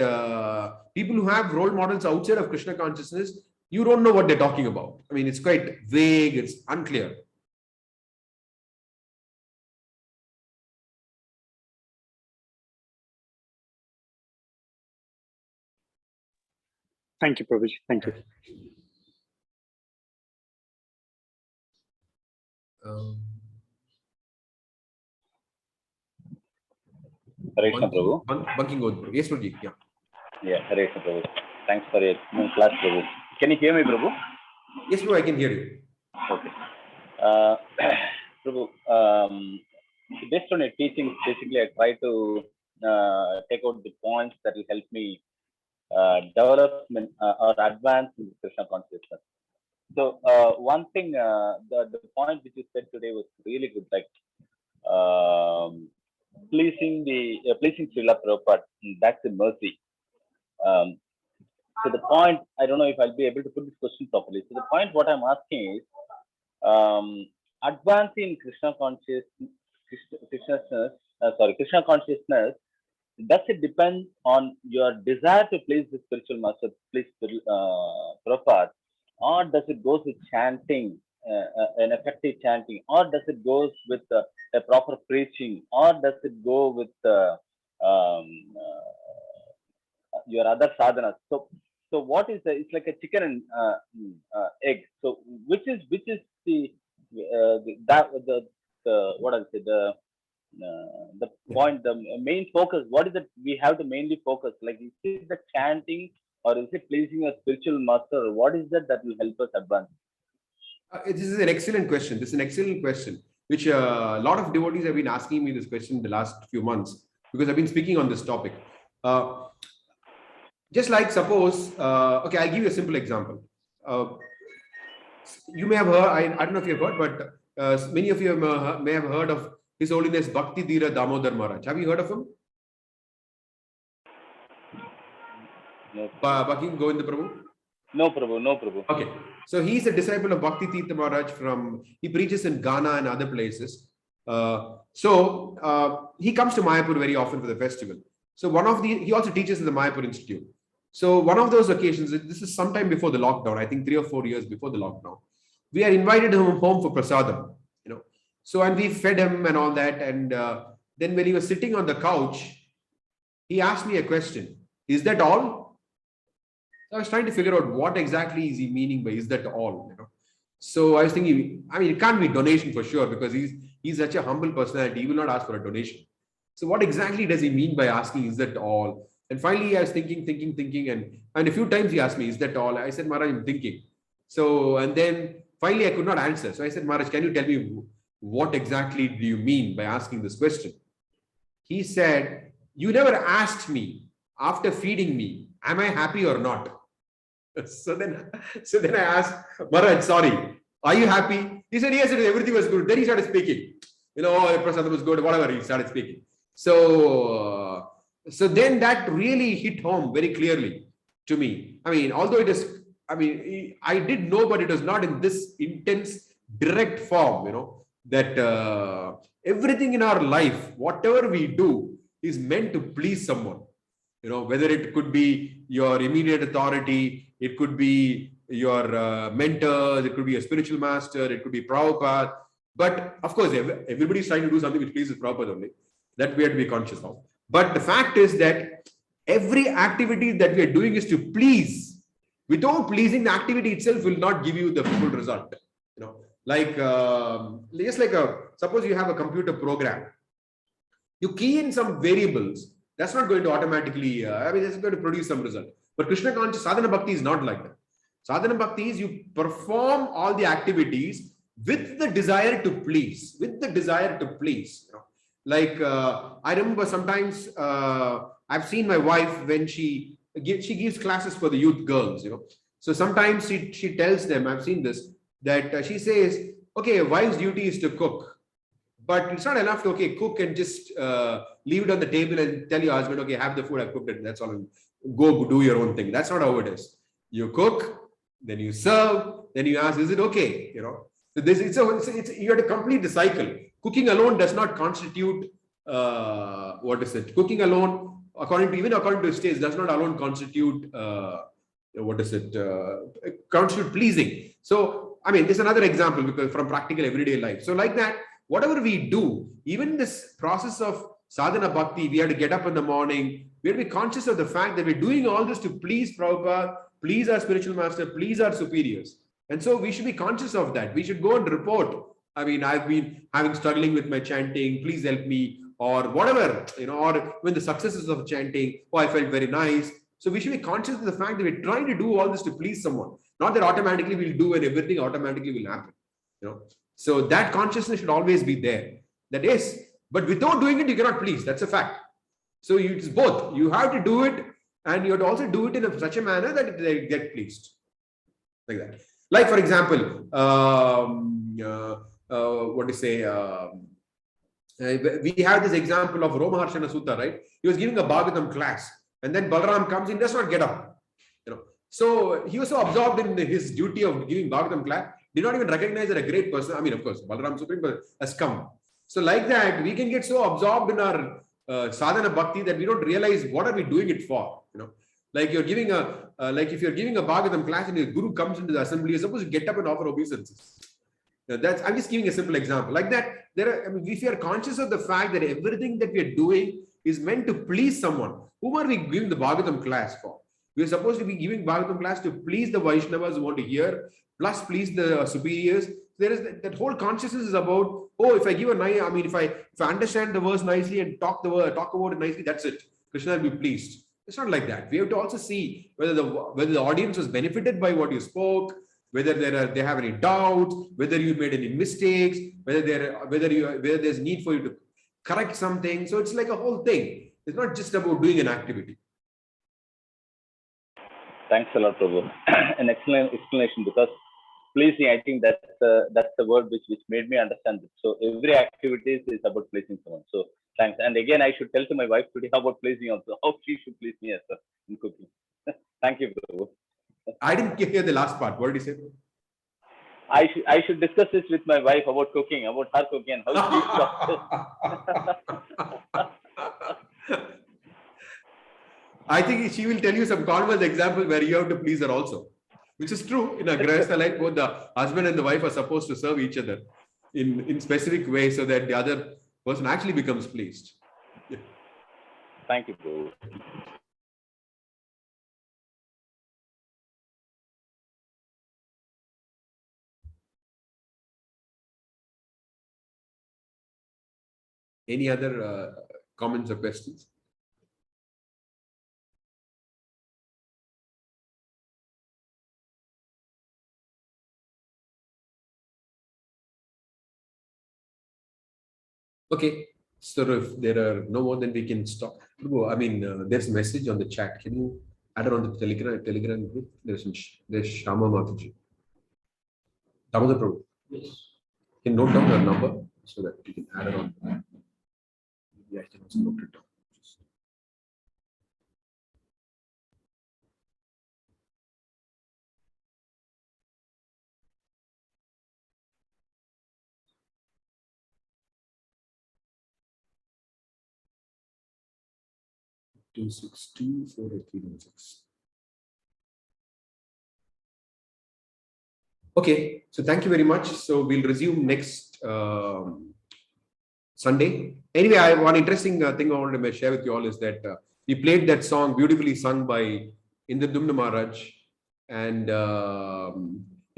Speaker 3: people who have role models outside of Krishna consciousness, you don't know what they're talking about. It's quite vague, it's unclear.
Speaker 5: Thank you, Prabhuji. Thank you.
Speaker 6: Hare Krishna, Prabhu.
Speaker 3: Banking on. Yes, Prabhuji. Yeah.
Speaker 6: Yeah, Hare Krishna, Prabhu. Thanks for your class, Prabhu. Can you hear me, Prabhu?
Speaker 3: Yes, Prabhu, I can hear you.
Speaker 6: Okay. Prabhu, based on your teachings, basically, I try to take out the points that will help me develop or advance in Krishna consciousness. So, one thing, the point which you said today was really good, like pleasing Srila Prabhupada, that's a mercy. So the point, I don't know if I'll be able to put this question properly. So the point what I'm asking is, advancing Krishna consciousness, Krishna consciousness, does it depend on your desire to please the spiritual master, please Prabhupada, or does it go with chanting, an effective chanting, or does it go with a proper preaching, or does it go with your other sadhanas? So what is it's like a chicken and egg. So which is the what I say the point, the main focus? What is it we have to mainly focus? Like, is it the chanting, or is it pleasing a spiritual master? What is that will help us advance?
Speaker 3: This is an excellent question. This is an excellent question, which a lot of devotees have been asking me this question in the last few months, because I've been speaking on this topic. Just like suppose, okay, I'll give you a simple example. You may have heard, I don't know if you've heard, but many of you may have heard of His Holiness Bhakti Dhira Damodar Maharaj. Have you heard of him?
Speaker 6: No.
Speaker 3: Bhakti Govinda Prabhu?
Speaker 6: No, Prabhu. No, Prabhu.
Speaker 3: Okay. So he's a disciple of Bhakti Tirtha Maharaj he preaches in Ghana and other places. He comes to Mayapur very often for the festival. So he also teaches in the Mayapur Institute. So one of those occasions, this is sometime before the lockdown, I think 3 or 4 years before the lockdown, we are invited him home for prasadam, So, and we fed him and all that. And then when he was sitting on the couch, he asked me a question. Is that all? So I was trying to figure out what exactly is he meaning by is that all? So I was thinking, I mean, it can't be donation for sure, because he's such a humble personality. He will not ask for a donation. So what exactly does he mean by asking, is that all? And finally, I was thinking, and a few times he asked me, is that all? I said, Maharaj, I'm thinking. So, and then finally I could not answer. So I said, Maharaj, can you tell me what exactly do you mean by asking this question? He said, you never asked me after feeding me, am I happy or not? So then I asked, Maharaj, sorry, are you happy? He said, yes, everything was good. Then he started speaking. The prasadam was good, whatever, he started speaking. So then that really hit home very clearly to me. I mean, although I did know, but it was not in this intense, direct form, that everything in our life, whatever we do, is meant to please someone. Whether it could be your immediate authority, it could be your mentors, it could be a spiritual master, it could be Prabhupada. But of course, everybody's trying to do something which pleases Prabhupada only. That we have to be conscious of. But the fact is that every activity that we are doing is to please. Without pleasing, the activity itself will not give you the full result. Like just like suppose you have a computer program. You key in some variables. That's not going to automatically, it's going to produce some result. But Krishna conscious sadhana bhakti is not like that. Sadhana bhakti is you perform all the activities with the desire to please, Like I remember sometimes I've seen my wife when she gives classes for the youth girls, So sometimes she tells them, I've seen this, that she says, okay, a wife's duty is to cook. But it's not enough to, cook and just leave it on the table and tell your husband, okay, have the food, I've cooked it, that's all. Go do your own thing. That's not how it is. You cook, then you serve, then you ask, is it okay? So you have to complete the cycle. Cooking alone does not constitute, Cooking alone, according to stage, does not alone constitute, constitute pleasing. So, this is another example because from practical everyday life. So like that, whatever we do, even this process of sadhana bhakti, we have to get up in the morning. We have to be conscious of the fact that we're doing all this to please Prabhupada, please our spiritual master, please our superiors. And so we should be conscious of that. We should go and report. I mean, I've been struggling with my chanting, please help me, or whatever, or when the successes of chanting, oh, I felt very nice. So we should be conscious of the fact that we're trying to do all this to please someone. Not that automatically we'll do and everything automatically will happen. So that consciousness should always be there. That is, but without doing it, you cannot please. That's a fact. So it's both. You have to do it, and you have to also do it in such a manner that they get pleased. Like that. Like, for example, what to say? We have this example of Romaharshana Sutta, right? He was giving a Bhagavatam class, and then Balaram comes in, does not get up. So he was so absorbed in his duty of giving Bhagavatam class, did not even recognize that a great person. I mean, of course, Balaram Supreme has come. So like that, we can get so absorbed in our sadhana bhakti that we don't realize what are we doing it for. Like you're giving if you're giving a Bhagavatam class and your guru comes into the assembly, you're supposed to get up and offer obeisances. I'm just giving a simple example. Like that, if you are conscious of the fact that everything that we are doing is meant to please someone, whom are we giving the Bhagavatam class for? We are supposed to be giving Bhagavatam class to please the Vaishnavas who want to hear, plus please the superiors. There is that whole consciousness is about, oh, if I give if I understand the verse nicely and talk about it nicely, that's it. Krishna will be pleased. It's not like that. We have to also see whether the audience was benefited by what you spoke, whether they have any doubts, whether you made any mistakes, whether there's need for you to correct something. So it's like a whole thing. It's not just about doing an activity.
Speaker 6: Thanks a lot, Prabhu. An excellent explanation, because pleasing, I think that's the word which made me understand it. So every activity is about pleasing someone. So thanks. And again, I should tell to my wife today about pleasing also, how she should please me as well in cooking. Thank you, Prabhu.
Speaker 3: I didn't hear the last part. What did you say?
Speaker 6: I should discuss this with my wife about cooking, about her cooking and how she
Speaker 3: I think she will tell you some common example where you have to please her also, which is true. In a grahastha life, both the husband and the wife are supposed to serve each other in specific ways so that the other person actually becomes pleased. Yeah.
Speaker 6: Thank you, Prabhu.
Speaker 3: Any other comments or questions? Okay, so if there are no more, then we can stop. I mean, there's a message on the chat. Can you add it on the Telegram group? There's Shama Mataji. Damodar Prabhu. Yes. Can you note down her number so that you can add it on. Yeah, I can also note it down. 262-48316. Okay, so thank you very much. So we'll resume next Sunday. Anyway, one interesting thing I wanted to share with you all is that we played that song beautifully sung by Indradumna Maharaj, and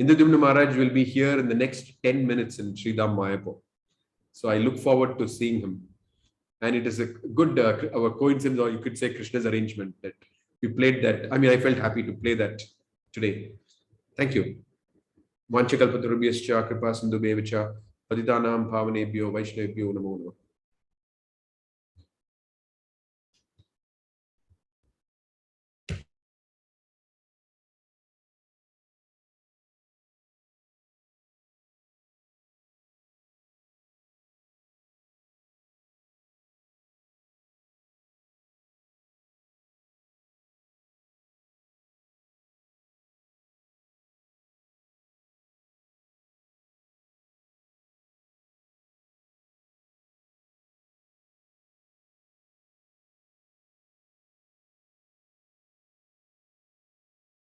Speaker 3: Indradumna Maharaj will be here in the next 10 minutes in Sridham Mayapur. So I look forward to seeing him. And it is a good coincidence, or you could say Krishna's arrangement, that we played that. I mean, I felt happy to play that today. Thank you. Vanchakalpatarubhyascha kripa sindhubhyevacha patitanam bhavanebhyo vaishnavebhyo namo namaha.